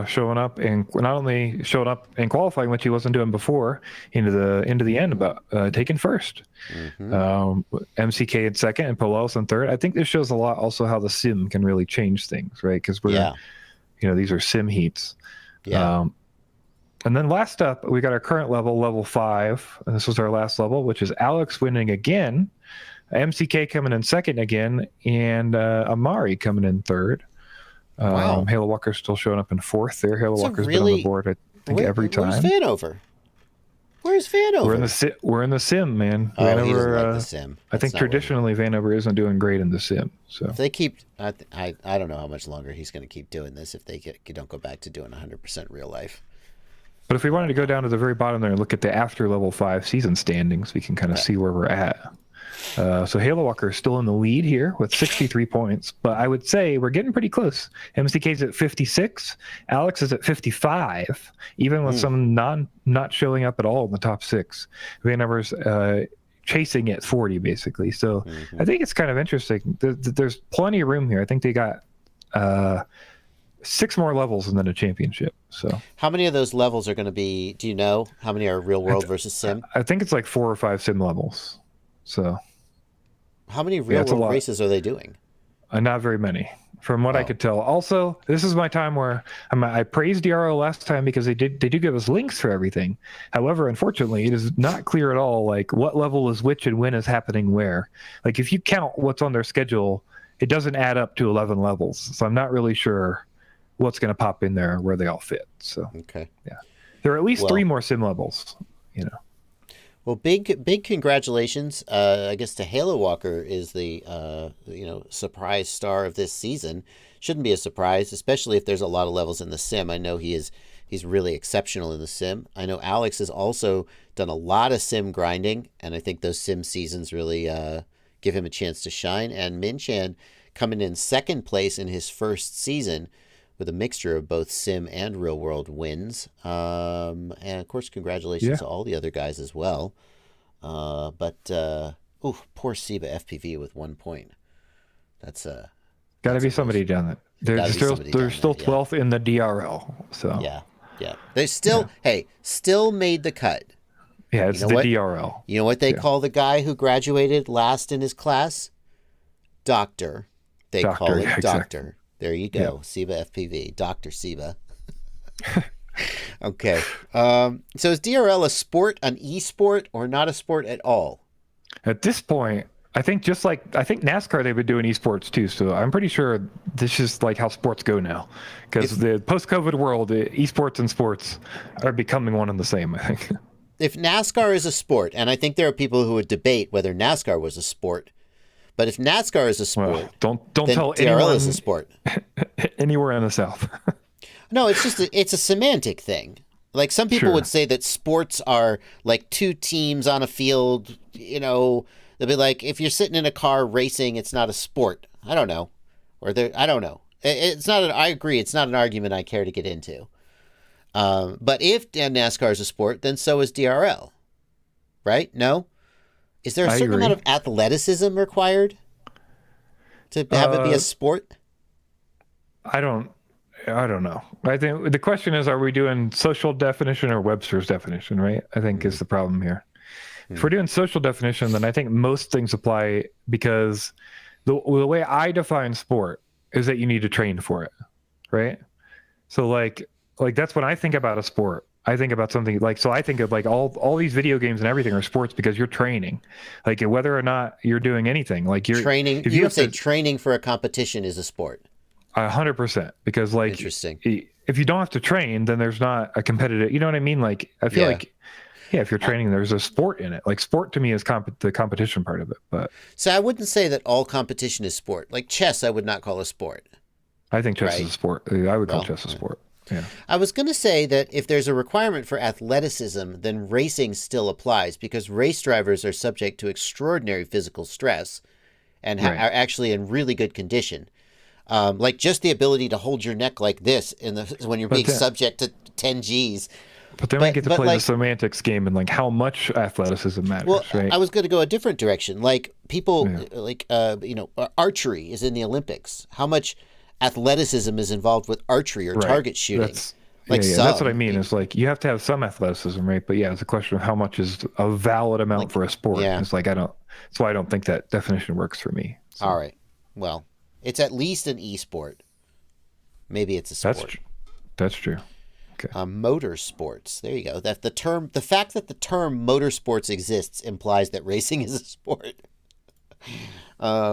showing up, and not only showing up in qualifying, which he wasn't doing before, into the end about taking first. MCK in second and Polos in third. I think this shows a lot also how the sim can really change things, right? Because we're, these are sim heats. Yeah. And then last up, we got our current level, level 5, and this was our last level, which is Alex winning again. MCK coming in second again, and Amari coming in third. Wow. Halo Walker's still showing up in fourth there. Halo Walker's been on the board, I think, every time. Where's Vanover? Where's Vanover? We're in the sim, man. Oh, Vanover, he doesn't like the sim. I think traditionally Vanover isn't doing great in the sim. So if they keep, I don't know how much longer he's going to keep doing this if they don't go back to doing 100% real life. But if we wanted to go down to the very bottom there and look at the after level 5 season standings, we can kind of see where we're at. So Halo Walker is still in the lead here with 63 points, but I would say we're getting pretty close. MCK's at 56, Alex is at 55, even with some not showing up at all in the top 6. Vanover's chasing at 40 basically. So I think it's kind of interesting. There's plenty of room here. I think they got 6 more levels and then a championship. So how many of those levels are going to be? Do you know how many are real world versus sim? I think it's like 4 or 5 sim levels. So how many real world races are they doing? Not very many, from what I could tell. Also, this is my time where I praised DRL last time because they do give us links for everything. However, unfortunately, it is not clear at all like what level is which and when is happening where. Like if you count what's on their schedule, it doesn't add up to 11 levels. So I'm not really sure what's going to pop in there where they all fit. So okay, yeah, there are at least 3 more sim levels. Well, big congratulations. I guess to Halo Walker is the surprise star of this season. Shouldn't be a surprise, especially if there's a lot of levels in the sim. I know he's really exceptional in the sim. I know Alex has also done a lot of sim grinding, and I think those sim seasons really give him a chance to shine. And Minchan coming in second place in his first season with a mixture of both sim and real world wins. And of course, congratulations to all the other guys as well. But poor Seba FPV with 1 point. That's got to be somebody down there. They're still 12th in the DRL. So yeah. They still still made the cut. Yeah, it's the DRL. You know what they call the guy who graduated last in his class? Doctor. They call it Doctor. Exactly. There you go. Yeah. Seba FPV. Dr. Seba. Okay. So is DRL a sport, an e-sport, or not a sport at all? At this point, I think NASCAR, they've been doing esports too. So I'm pretty sure this is like how sports go now. Because the post-COVID world, esports and sports are becoming one and the same, I think. If NASCAR is a sport, and I think there are people who would debate whether NASCAR was a sport, but if NASCAR is a sport, don't then tell DRL anyone is a sport. Anywhere in the South. No, it's just it's a semantic thing. Like some people would say that sports are like 2 teams on a field. They'll be like, if you're sitting in a car racing, it's not a sport. I don't know, I don't know. It's not. I agree. It's not an argument I care to get into. But if NASCAR is a sport, then so is DRL. Right? No. Is there a certain amount of athleticism required to have it be a sport? I don't know. I think the question is, are we doing social definition or Webster's definition, right? I think is the problem here. If we're doing social definition, then I think most things apply because the way I define sport is that you need to train for it, right? So like that's when I think about a sport. I think about something so I think of like all these video games and everything are sports because you're training, like whether or not you're doing anything, like you're training. You would say training for a competition is a sport. 100%, because like interesting. if you don't have to train, then there's not a competitive, you know what I mean? Like, I feel like, yeah, if you're training, there's a sport in it. Like, sport to me is the competition part of it. But so I wouldn't say that all competition is sport. Like chess, I would not call a sport. I think chess is a sport. I would call chess a sport. Yeah. I was going to say that if there's a requirement for athleticism, then racing still applies because race drivers are subject to extraordinary physical stress and are actually in really good condition. Like just the ability to hold your neck like this when you're being subject to 10 Gs. But then we get to play the semantics game and like how much athleticism matters, well, right? I was going to go a different direction. Like people archery is in the Olympics. How much athleticism is involved with archery or target shooting? That's what I mean. It's like you have to have some athleticism, right? But yeah, it's a question of how much is a valid amount for a sport. Yeah. It's like that's why I don't think that definition works for me. So. All right. Well, it's at least an e-sport. Maybe it's a sport. That's true. Okay. Motorsports. There you go. The fact that the term motorsports exists implies that racing is a sport.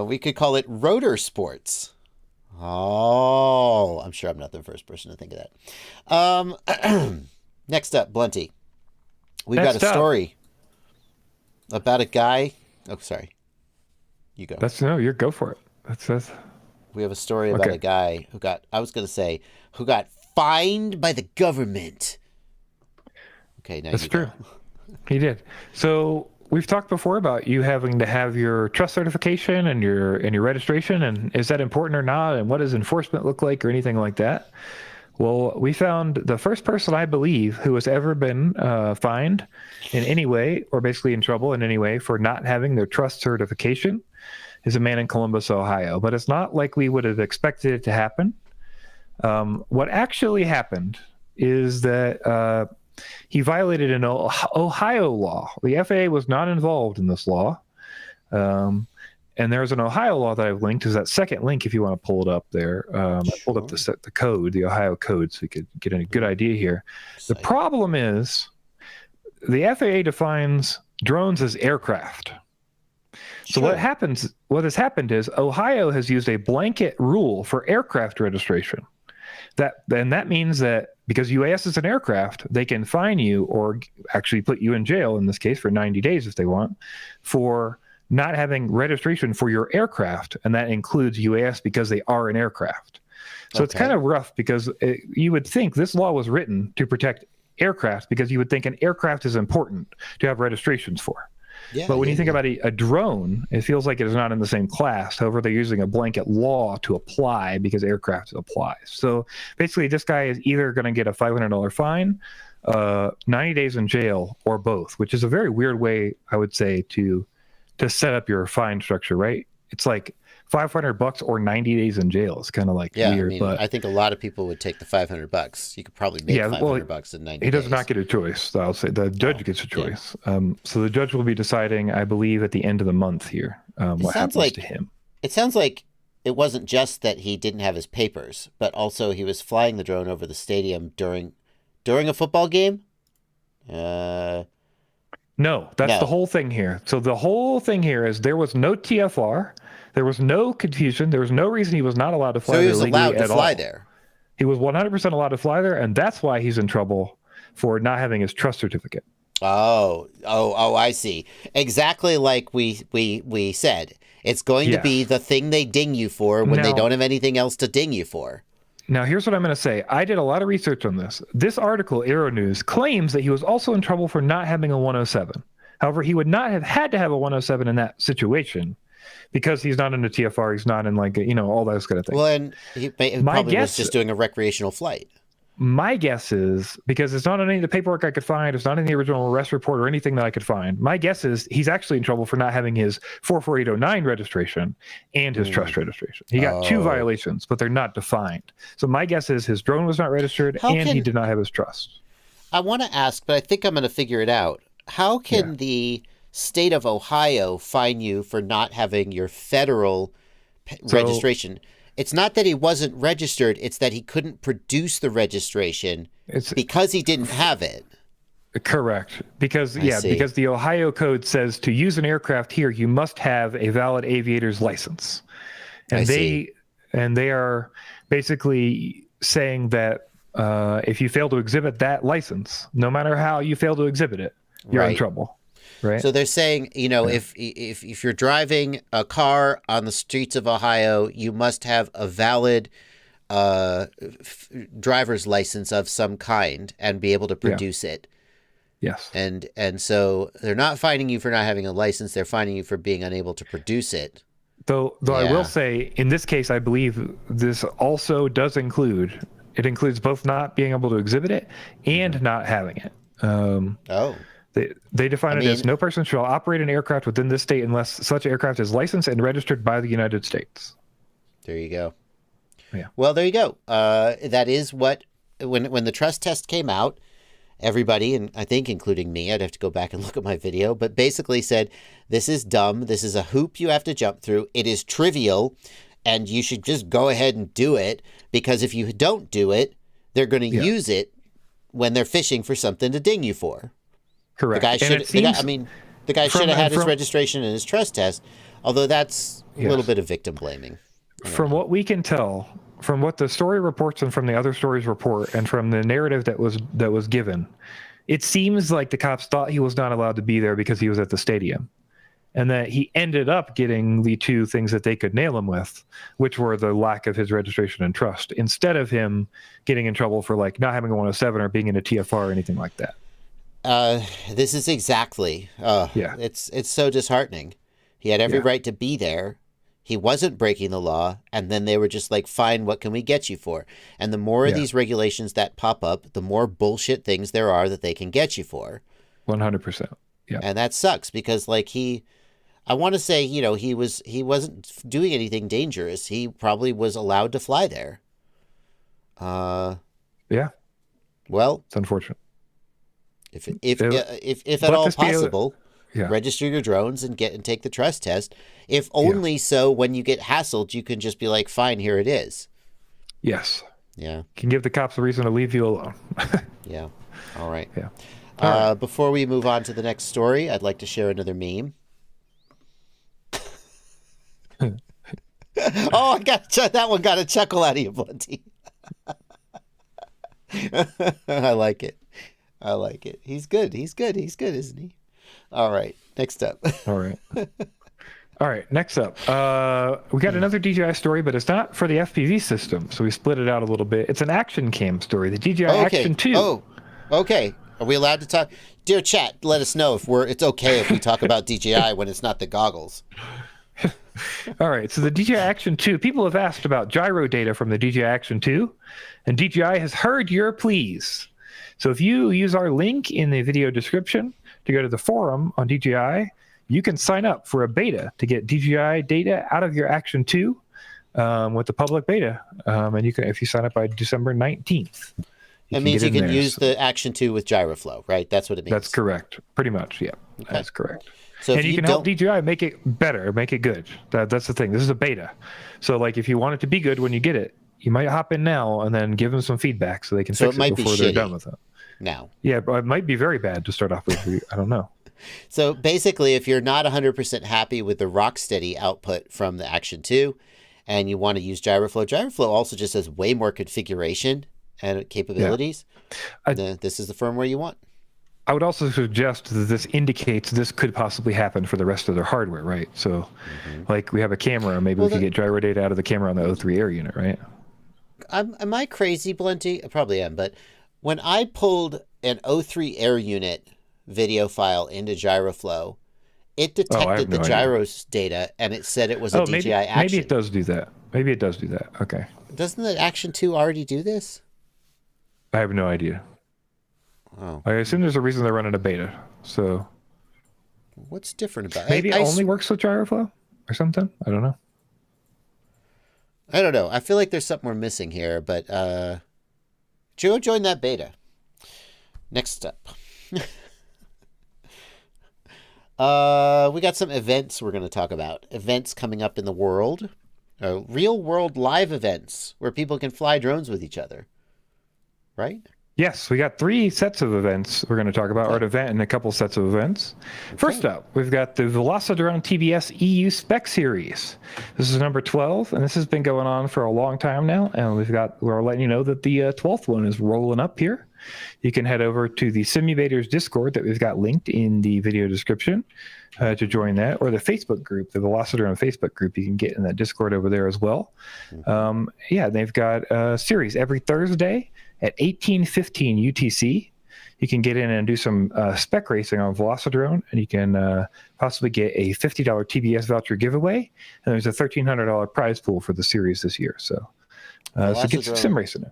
We could call it rotor sports. Oh, I'm sure I'm not the first person to think of that. Next up, Blunty. We've got a story about a guy. Oh, sorry. You go. Go for it. That's. We have a story about a guy who got fined by the government. Okay, now that's true. He did. So we've talked before about you having to have your trust certification and your registration, and is that important or not? And what does enforcement look like, or anything like that? Well, we found the first person, I believe, who has ever been fined in any way, or basically in trouble in any way, for not having their trust certification, is a man in Columbus, Ohio. But it's not like we would have expected it to happen. What actually happened is that he violated an Ohio law. The FAA was not involved in this law. And there's an Ohio law that I've linked. Is that second link if you want to pull it up there. I pulled up the code, the Ohio code, so you could get a good idea here. The problem is the FAA defines drones as aircraft. So what has happened is Ohio has used a blanket rule for aircraft registration. That means that because UAS is an aircraft, they can fine you or actually put you in jail, in this case, for 90 days if they want, for not having registration for your aircraft. And that includes UAS because they are an aircraft. So it's kind of rough because you would think this law was written to protect aircraft because you would think an aircraft is important to have registrations for. Yeah, but when you think about a drone, it feels like it is not in the same class. However, they're using a blanket law to apply because aircraft applies. So basically, this guy is either going to get a $500 fine, 90 days in jail, or both, which is a very weird way, I would say, to set up your fine structure, right? It's like $500 or 90 days in jail. It's kind of like weird. I mean, but I think a lot of people would take the $500. You could probably make $500 in 90 days. He does not get a choice. So I'll say the judge gets a choice. Yeah. So the judge will be deciding, I believe, at the end of the month here, what happens to him. It sounds like it wasn't just that he didn't have his papers, but also he was flying the drone over the stadium during a football game. No, that's the whole thing here. So the whole thing here is there was no TFR. There was no confusion. There was no reason he was not allowed to fly there. So he was allowed to fly there. He was 100% allowed to fly there, and that's why he's in trouble for not having his trust certificate. Oh, I see. Exactly like we said. It's going to be the thing they ding you for when they don't have anything else to ding you for. Now, here's what I'm going to say. I did a lot of research on this. This article, Aero News, claims that he was also in trouble for not having a 107. However, he would not have had to have a 107 in that situation because he's not in a TFR. He's not in all those kind of things. Well, and he probably was just doing a recreational flight. My guess is, because it's not on any of the paperwork I could find, it's not in the original arrest report or anything that I could find, my guess is he's actually in trouble for not having his 44809 registration and his trust registration. He got two violations, but they're not defined. So my guess is his drone was not registered he did not have his trust. I want to ask, but I think I'm going to figure it out. How can the state of Ohio fine you for not having your federal registration? It's not that he wasn't registered. It's that he couldn't produce the registration because he didn't have it. Correct. Because the Ohio code says to use an aircraft here, you must have a valid aviator's license. And they are basically saying that if you fail to exhibit that license, no matter how you fail to exhibit it, you're in trouble. Right. So they're saying, if you're driving a car on the streets of Ohio, you must have a valid driver's license of some kind and be able to produce it. Yes. And so they're not fining you for not having a license. They're fining you for being unable to produce it. Though I will say, in this case, I believe this also does include both not being able to exhibit it and not having it. They define it as no person shall operate an aircraft within this state unless such aircraft is licensed and registered by the United States. There you go. Yeah. Well, there you go. That is what, when the trust test came out, everybody, and I think including me, I'd have to go back and look at my video, but basically said, this is dumb. This is a hoop you have to jump through. It is trivial, and you should just go ahead and do it, because if you don't do it, they're going to use it when they're fishing for something to ding you for. Correct. The guy should have had his registration and his trust test, although that's a little bit of victim blaming. From what we can tell, from what the story reports and from the other stories report, and from the narrative that was given, it seems like the cops thought he was not allowed to be there because he was at the stadium, and that he ended up getting the two things that they could nail him with, which were the lack of his registration and trust, instead of him getting in trouble for like not having a 107 or being in a TFR or anything like that. This is exactly. It's so disheartening. He had every right to be there. He wasn't breaking the law, and then they were just like, fine, what can we get you for? And the more of these regulations that pop up, the more bullshit things there are that they can get you for. 100%. Yeah. And that sucks because like I want to say, he wasn't doing anything dangerous. He probably was allowed to fly there. Yeah. Well, it's unfortunate. If at all possible, register your drones and take the trust test. If only so when you get hassled, you can just be like, fine, here it is. Yes. Yeah. Can give the cops a reason to leave you alone. Yeah. All right. Yeah. Before we move on to the next story, I'd like to share another meme. Oh, that one got a chuckle out of you, Blunty. I like it. He's good, isn't he? All right. Next up. All right. Next up, we got another DJI story, but it's not for the FPV system, so we split it out a little bit. It's an action cam story, the DJI Action 2. Oh, okay. Are we allowed to talk? Dear chat, let us know if it's okay if we talk about DJI when it's not the goggles. All right. So the DJI Action 2, people have asked about gyro data from the DJI Action 2, and DJI has heard your pleas. So if you use our link in the video description to go to the forum on DJI, you can sign up for a beta to get DJI data out of your Action 2 with the public beta. And you can, if you sign up by December 19th. That means you can use the Action 2 with GyroFlow, right? That's what it means. That's correct. Pretty much, yeah. Okay. That's correct. So and you can help DJI make it better, make it good. That's the thing. This is a beta. So like if you want it to be good when you get it, you might hop in now and then give them some feedback so they can fix it before they're done with it. Now. Yeah, but it might be very bad to start off with. I don't know. So basically, if you're not 100% happy with the Rocksteady output from the Action 2 and you want to use GyroFlow, GyroFlow also just has way more configuration and capabilities. This is the firmware you want. I would also suggest that this indicates this could possibly happen for the rest of their hardware, right? So like we have a camera, maybe we could get gyro data out of the camera on the O3 Air unit, right? Am I crazy, Blunty? I probably am, but when I pulled an O3 Air unit video file into GyroFlow, it detected the gyros data and it said it was a DJI Action. Maybe it does do that. Maybe it does do that. Okay. Doesn't the Action 2 already do this? I have no idea. Oh. I assume there's a reason they're running a beta. So what's different about it? Maybe it only works with GyroFlow or something? I don't know. I don't know. I feel like there's something we're missing here, but Joe, join that beta. Next up. We got some events we're going to talk about. Events coming up in the world. Real world live events where people can fly drones with each other. Right? Yes, we got 3 sets of events we're going to talk about, or an event and a couple sets of events. First up, we've got the Velocidrone TBS EU Spec Series. This is number 12, and this has been going on for a long time now, and we're letting you know that the 12th one is rolling up here. You can head over to the Simulators Discord that we've got linked in the video description to join that, or the Facebook group, the Velocidrone Facebook group. You can get in that Discord over there as well. They've got a series every Thursday at 18:15 UTC. You can get in and do some spec racing on Velocidrone, and you can possibly get a $50 TBS voucher giveaway, and there's a $1,300 prize pool for the series this year. So get some sim racing in.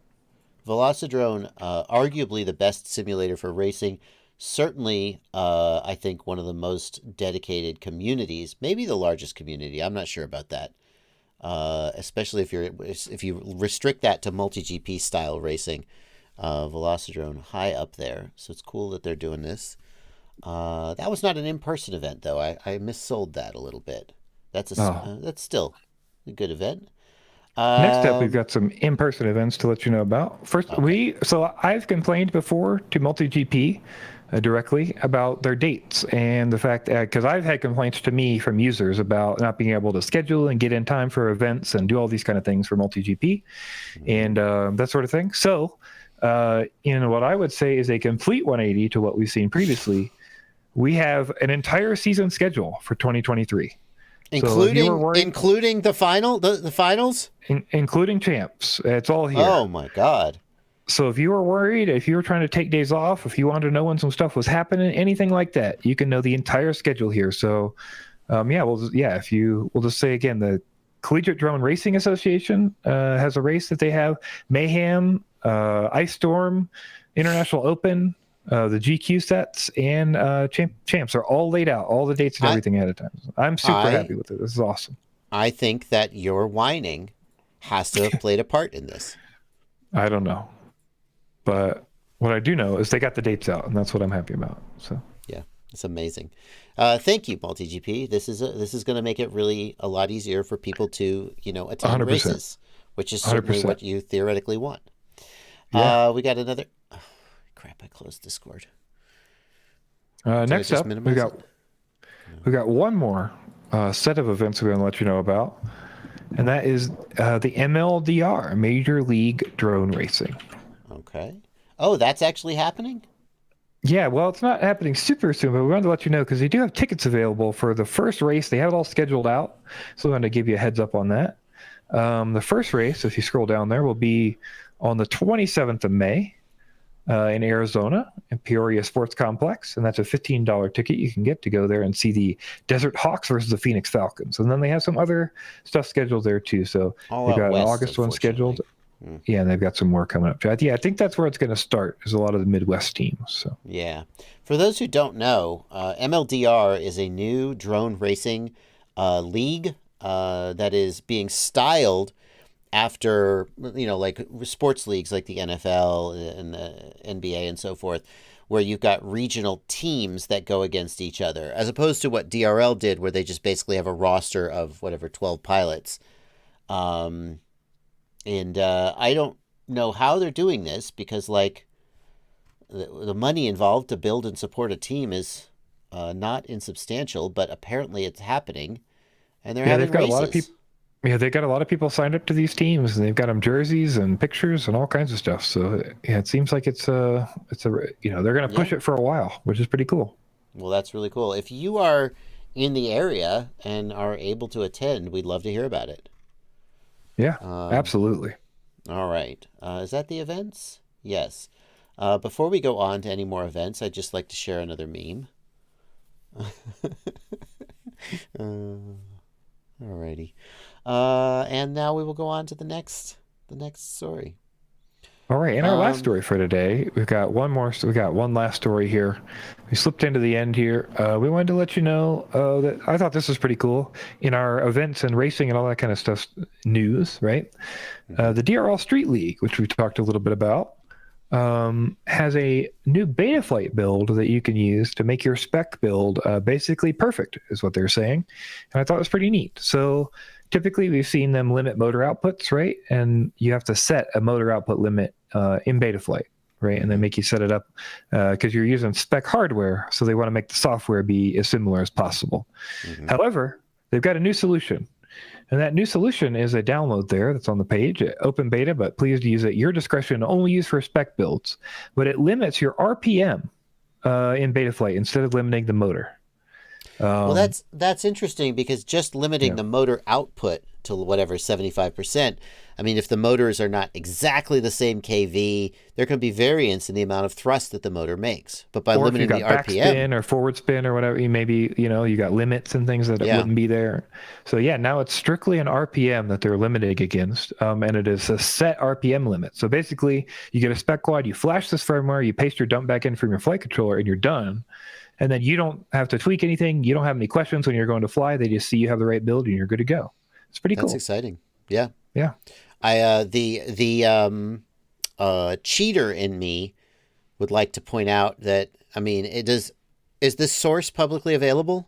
Velocidrone, arguably the best simulator for racing. Certainly, I think one of the most dedicated communities, maybe the largest community. I'm not sure about that. Especially if you restrict that to multi-GP style racing, Velocidrone high up there. So it's cool that they're doing this. That was not an in-person event, though. I missold that a little bit. That's still a good event. Next up, we've got some in-person events to let you know about. First, I've complained before to MultiGP directly about their dates and the fact that, because I've had complaints to me from users about not being able to schedule and get in time for events and do all these kind of things for MultiGP and that sort of thing. So, what I would say is a complete 180 to what we've seen previously. We have an entire season schedule for 2023. Including the finals? Including champs. It's all here. Oh, my God. So if you were worried, if you were trying to take days off, if you wanted to know when some stuff was happening, anything like that, you can know the entire schedule here. So, we'll just say again, the Collegiate Drone Racing Association has a race that they have. Mayhem, Ice Storm, International Open, the GQ sets, and champs are all laid out, all the dates and everything ahead of time. I'm super happy with it. This is awesome. I think that your whining has to have played a part in this. I don't know. But what I do know is they got the dates out, and that's what I'm happy about. So yeah, it's amazing. Thank you, MultiGP. This is going to make it really a lot easier for people to attend 100%. races, which is certainly 100%. what you theoretically want. Yeah. We got another. Oh, crap! I closed Discord. Next up, we got one more set of events we're going to let you know about, and that is the MLDR, Major League Drone Racing. Okay. Oh, that's actually happening? Yeah, well, it's not happening super soon, but we wanted to let you know because they do have tickets available for the first race. They have it all scheduled out, so we wanted to give you a heads up on that. The first race, if you scroll down there, will be on the 27th of May in Arizona, in Peoria Sports Complex, and that's a $15 ticket you can get to go there and see the Desert Hawks versus the Phoenix Falcons. And then they have some other stuff scheduled there too. So they've got an August one scheduled. Yeah, and they've got some more coming up. Yeah, I think that's where it's going to start, is a lot of the Midwest teams. So yeah. For those who don't know, MLDR is a new drone racing league that is being styled after, like sports leagues like the NFL and the NBA and so forth, where you've got regional teams that go against each other, as opposed to what DRL did, where they just basically have a roster of 12 pilots. And I don't know how they're doing this, because the money involved to build and support a team is not insubstantial, but apparently it's happening, and they're having races. A lot of people. Yeah, they got a lot of people signed up to these teams, and they've got them jerseys and pictures and all kinds of stuff. So yeah, it seems like it's they're going to push it for a while, which is pretty cool. Well, that's really cool. If you are in the area and are able to attend, we'd love to hear about it. Yeah, absolutely. All right. Is that the events? Yes. Before we go on to any more events, I'd just like to share another meme. Alrighty. And now we will go on to the next story. All right, and our last story for today, we've got one more. We got one last story here. We slipped into the end here. We wanted to let you know that I thought this was pretty cool in our events and racing and all that kind of stuff news, right? The DRL Street League, which we talked a little bit about, has a new Betaflight build that you can use to make your spec build basically perfect, is what they're saying. And I thought it was pretty neat. So typically we've seen them limit motor outputs, right? And you have to set a motor output limit in Betaflight, right? And they make you set it up because you're using spec hardware, so they want to make the software be as similar as possible. However, they've got a new solution. And that new solution is a download there that's on the page, open beta, but please use it at your discretion, only use for spec builds. But it limits your RPM in Betaflight instead of limiting the motor. Well, that's interesting because just limiting the motor output to whatever 75%. I mean, if the motors are not exactly the same kV, there can be variance in the amount of thrust that the motor makes. But by limiting the RPM, backspin or forward spin or whatever, you got limits and things that wouldn't be there. So now it's strictly an RPM that they're limiting against, and it is a set RPM limit. So basically, you get a spec quad, you flash this firmware, you paste your dump back in from your flight controller, and you're done. And then you don't have to tweak anything. You don't have any questions when you're going to fly. They just see you have the right build and you're good to go. It's pretty cool. That's exciting. Yeah. Yeah. The cheater in me would like to point out that, I mean, is this source publicly available?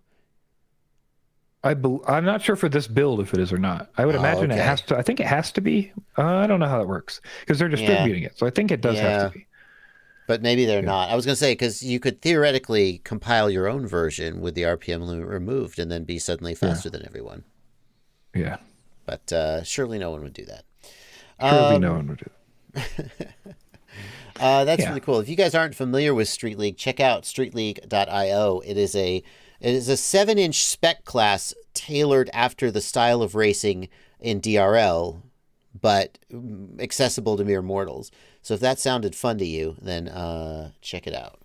I'm not sure for this build if it is or not. I would imagine it has to. I think it has to be. I don't know how that works because they're distributing it. So I think it does have to be. But maybe they're not. I was going to say, because you could theoretically compile your own version with the RPM limit removed and then be suddenly faster than everyone. Yeah. But surely no one would do that. Surely no one would do that. That's really cool. If you guys aren't familiar with Street League, check out streetleague.io. It is a 7-inch spec class tailored after the style of racing in DRL, but accessible to mere mortals. So if that sounded fun to you, then check it out.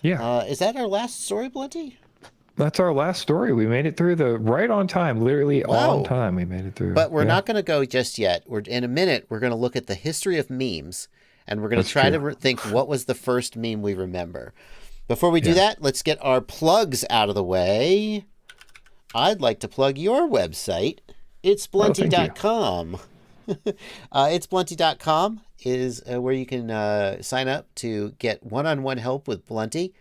Yeah. Is that our last story, Blunty? That's our last story. We made it through right on time, literally on time. We made it through. But we're not going to go just yet. In a minute, we're going to look at the history of memes, and we're going to try to think what was the first meme we remember. Before we do that, let's get our plugs out of the way. I'd like to plug your website, ItsBlunty.com. ItsBlunty.com is where you can sign up to get one-on-one help with Blunty.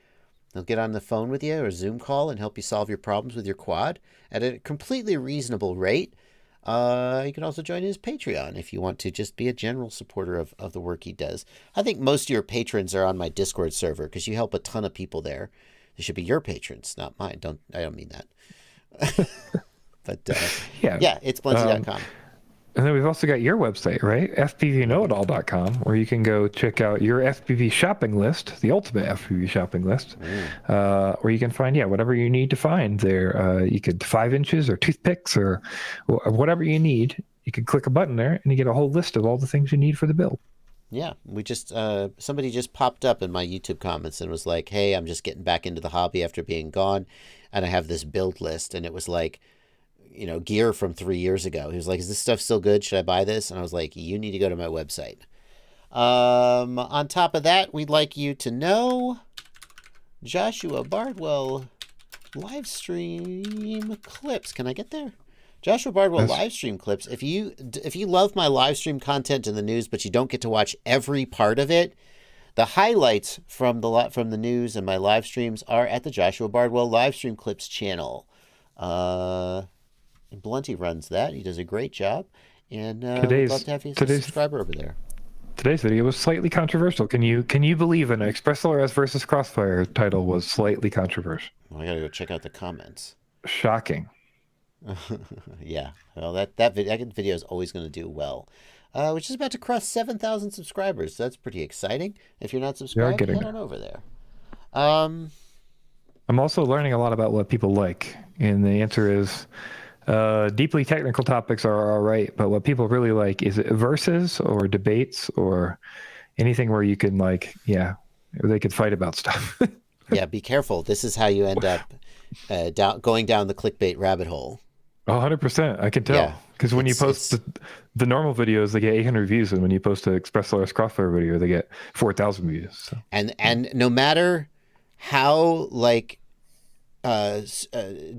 They'll get on the phone with you or Zoom call and help you solve your problems with your quad at a completely reasonable rate. You can also join his Patreon if you want to just be a general supporter of the work he does. I think most of your patrons are on my Discord server because you help a ton of people there. They should be your patrons, not mine. I don't mean that. But it's Blunty.com. And then we've also got your website, right? FPVknowitall.com, where you can go check out your FPV shopping list, the ultimate FPV shopping list, where you can find, whatever you need to find there. You could 5 inches or toothpicks or whatever you need. You can click a button there and you get a whole list of all the things you need for the build. Yeah, we just, somebody just popped up in my YouTube comments and was like, hey, I'm just getting back into the hobby after being gone. And I have this build list. And it was like, gear from 3 years ago. He was like, is this stuff still good? Should I buy this? And I was like, you need to go to my website. On top of that, we'd like you to know Joshua Bardwell live stream clips. Can I get there? Joshua Bardwell live stream clips. If you love my live stream content in the news, but you don't get to watch every part of it, the highlights from the news and my live streams are at the Joshua Bardwell live stream clips channel. Blunty runs that. He does a great job. And we'd love to have you as a subscriber over there. Today's video was slightly controversial. Can you believe an ExpressLRS versus Crossfire title was slightly controversial? Well, I gotta go check out the comments. Shocking. Yeah. Well, that video is always going to do well. Which is about to cross 7,000 subscribers. So that's pretty exciting. If you're not subscribed, head on over there. I'm also learning a lot about what people like. And the answer is... deeply technical topics are all right, but what people really like is it verses or debates or anything where you can they could fight about stuff. Yeah, be careful. This is how you end up going down the clickbait rabbit hole. 100%. I can tell. Because when you post the normal videos, they get 800 views, and when you post an ExpressLRS Crossfire video, they get 4,000 views. So. And no matter how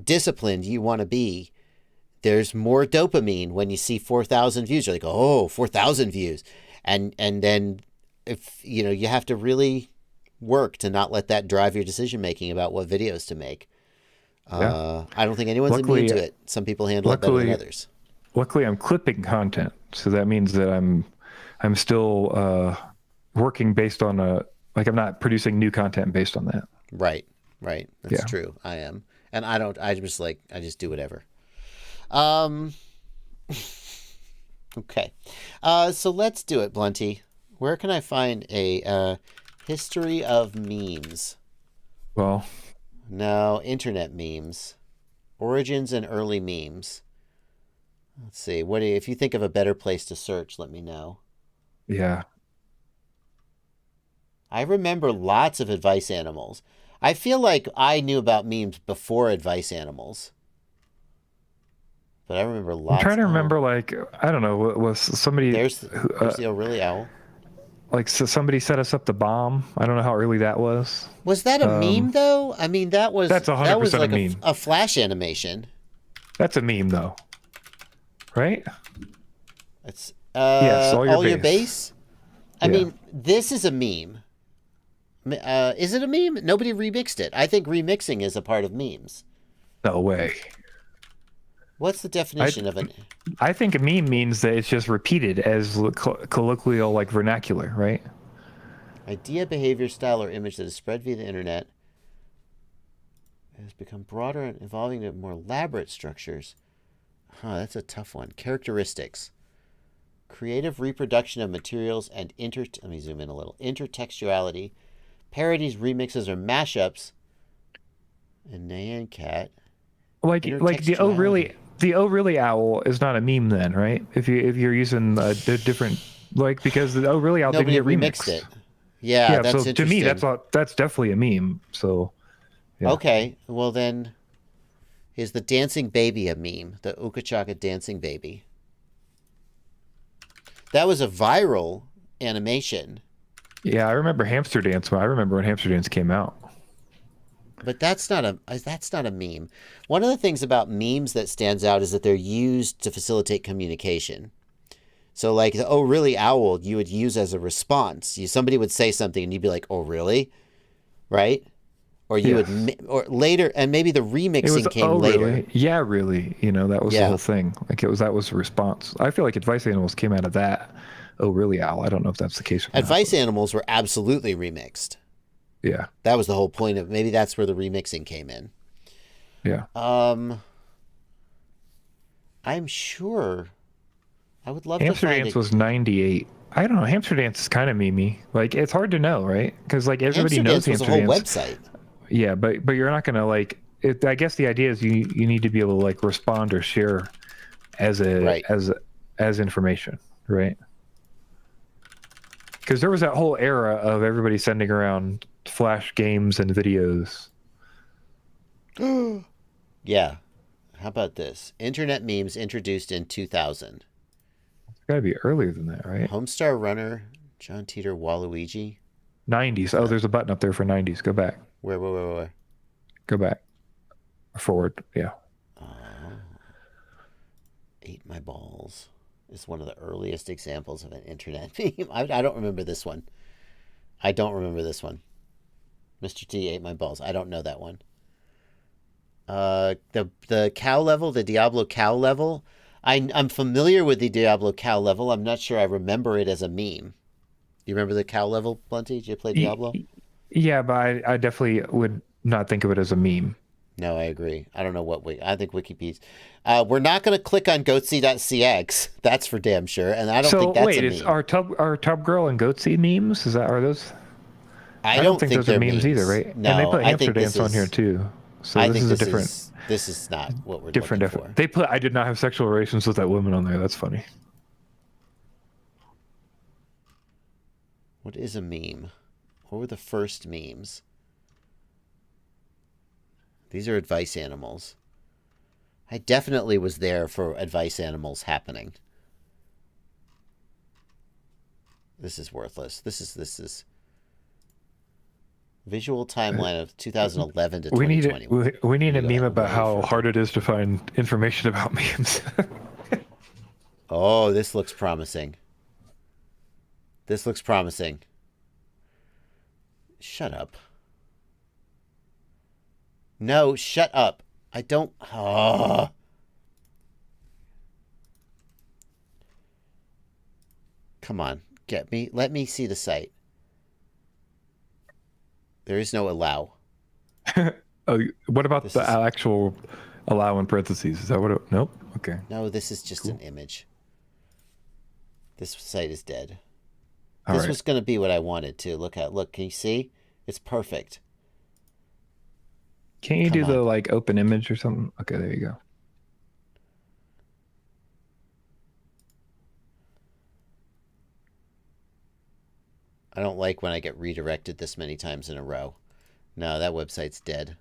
disciplined you want to be, there's more dopamine when you see 4,000 views. You're like, oh, 4,000 views. And then if you have to really work to not let that drive your decision making about what videos to make. I don't think anyone's immune to it. Some people handle it better than others. Luckily, I'm clipping content, so that means that I'm still working based on I'm not producing new content based on that. Right. That's Yeah. true. I am. And I just do whatever. Okay. So let's do it, Blunty. Where can I find a history of memes? Well, No, internet memes. Origins and early memes. Let's see. If you think of a better place to search, let me know. yeah. I remember lots of advice animals. I feel like I knew about memes before advice animals. But I remember lots. I'm trying to remember, I don't know, was somebody... There's the O'Reilly Owl. So somebody set us up the bomb. I don't know how early that was. Was that a meme, though? I mean, that's 100% like a meme. A Flash animation. That's a meme, though. Right? It's yes, all your base. I Yeah. mean, this is a meme. Is it a meme? Nobody remixed it. I think remixing is a part of memes. No way. What's the definition of an... I think a meme means that it's just repeated as colloquial, vernacular, right? Idea, behavior, style, or image that is spread via the internet. It has become broader and evolving into more elaborate structures. That's a tough one. Characteristics. Creative reproduction of materials and let me zoom in a little. Intertextuality. Parodies, remixes, or mashups. And Nyan Cat. The oh really owl is not a meme then, right? If you're using a different because the oh really owl Nobody didn't get remixed remixed. it. Yeah, that's so interesting. To me that's definitely a meme. So yeah. Okay, well then, is the dancing baby a meme? The Ukachaka dancing baby. That was a viral animation. Yeah, I remember Hamster Dance. I remember when Hamster Dance came out. But that's not a meme. One of the things about memes that stands out is that they're used to facilitate communication. So the oh really owl you would use as a response. Somebody would say something and you'd be like, oh really, right? Or you would or later, and maybe the remixing came later. Really? Yeah, really. That was the whole thing. That was the response. I feel like Advice Animals came out of that. Oh really owl. I don't know if that's the case. Advice Animals were absolutely remixed. Yeah. That was the whole point of, maybe that's where the remixing came in. Yeah. I'm sure I would love Hamster to find Dance was 98. I don't know. Hamster Dance is kind of memey. It's hard to know, right? Because everybody knows Hamster Dance was a whole website. Yeah, but you're not gonna I guess the idea is you need to be able to respond or share as information, right? Because there was that whole era of everybody sending around Flash games and videos. Yeah. How about this? Internet memes introduced in 2000. It's got to be earlier than that, right? Homestar Runner, John Teeter, Waluigi. 90s. Oh, there's a button up there for 90s. Go back. Where? Go back. Forward. Yeah. Ate My Balls is one of the earliest examples of an internet meme. I don't remember this one. Mr. T ate my balls. I don't know that one. The cow level, the Diablo cow level. I'm familiar with the Diablo cow level. I'm not sure I remember it as a meme. You remember the cow level, Blunty? Did you play Diablo? Yeah, but I definitely would not think of it as a meme. No, I agree. I don't know I think Wikipedia. We're not going to click on goatsy.cx. That's for damn sure. And I don't think that's a meme. Are Tub Girl and Goatsy memes? Are those? I don't think those are memes either, right? No, and they put I Hamster think Dance on here too. So this is a different. This is not what we're looking for. They put I did not have sexual relations with that woman on there. That's funny. What is a meme? What were the first memes? These are advice animals. I definitely was there for advice animals happening. This is worthless. This is visual timeline of 2011 to 2020. We need a meme about how hard it is to find information about memes. Oh, this looks promising. Shut up. No, shut up. I don't... Oh. Come on, get me. Let me see the site. There is no allow. Oh, what about This the is- actual allow in parentheses? Is that what it... Nope. Okay. No, this is just an image. This site is dead. All This right. was going to be what I wanted to. Look, can you see? It's perfect. Can't you Come do the on. like open image or something? Okay, there you go. I don't like when I get redirected this many times in a row. No, that website's dead.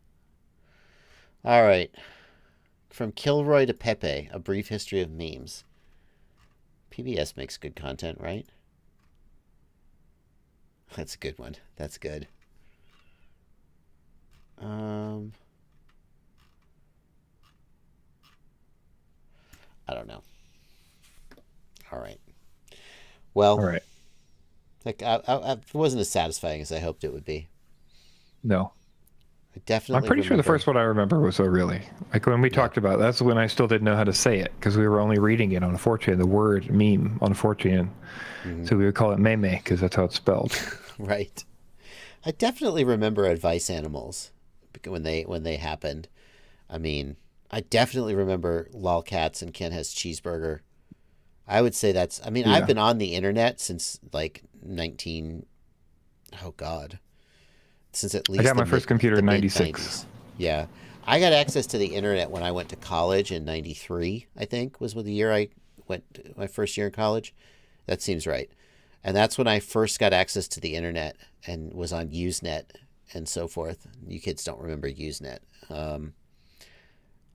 All right. From Kilroy to Pepe, a brief history of memes. PBS makes good content, right? That's a good one. That's good. I don't know. All right. Well, All right. like it wasn't as satisfying as I hoped it would be. No. I definitely. I'm pretty sure the remember- first one I remember was really. Like when we talked about that's when I still didn't know how to say it because we were only reading it on 4chan, the word meme on 4chan. So we would call it meme because that's how it's spelled. Right. I definitely remember advice animals when they happened. I mean, I definitely remember lolcats and Ken has cheeseburger. I would say that's. I mean, Yeah. I've been on the internet since like since at least I got my the first mid- computer the in mid-90s. 96. Yeah, I got access to the internet when I went to college in '93. I think was the year I went my first year in college. That seems right. And that's when I first got access to the internet and was on Usenet and so forth. You kids don't remember Usenet.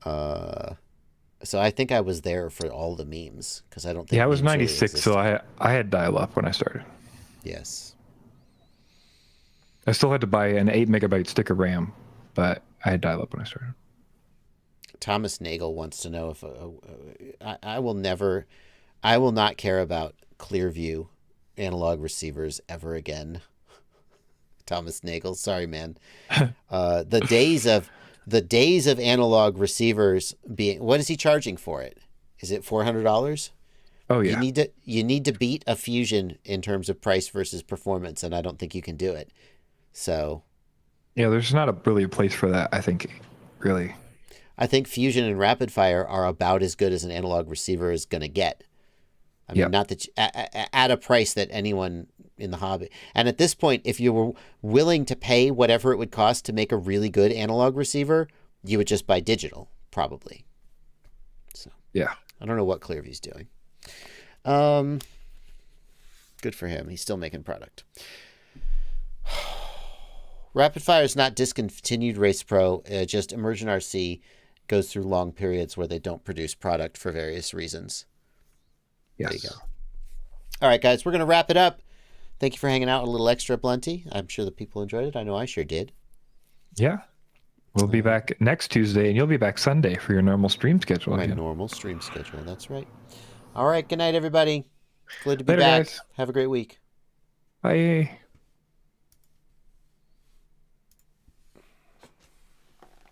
So I think I was there for all the memes because I don't think. Yeah, I was memes really 96, so existed. I had dial-up when I started. Yes. I still had to buy an 8 megabyte stick of RAM, but I had dial-up when I started. Thomas Nagel wants to know if I will not care about Clearview analog receivers ever again. Thomas Nagel, sorry man. The days of analog receivers being, what is he charging for it? Is it $400? Oh yeah. You need to beat a Fusion in terms of price versus performance, and I don't think you can do it. So Yeah, there's not really a place for that, I think, really. I think Fusion and Rapid Fire are about as good as an analog receiver is going to get. I mean, Yep. not that at a price that anyone in the hobby. And at this point, if you were willing to pay whatever it would cost to make a really good analog receiver, you would just buy digital, probably. So Yeah. I don't know what Clearview's doing. Good for him. He's still making product. Rapid Fire is not discontinued Race Pro. Just Immersion RC goes through long periods where they don't produce product for various reasons. Yes. There you go. All right, guys, we're going to wrap it up. Thank you for hanging out a little extra, Blunty. I'm sure the people enjoyed it. I know I sure did. Yeah. We'll be back next Tuesday, and you'll be back Sunday for your normal stream schedule. My again. normal stream schedule. That's right. All right. Good night, everybody. Glad to be Later, back. guys. Have a great week. Bye.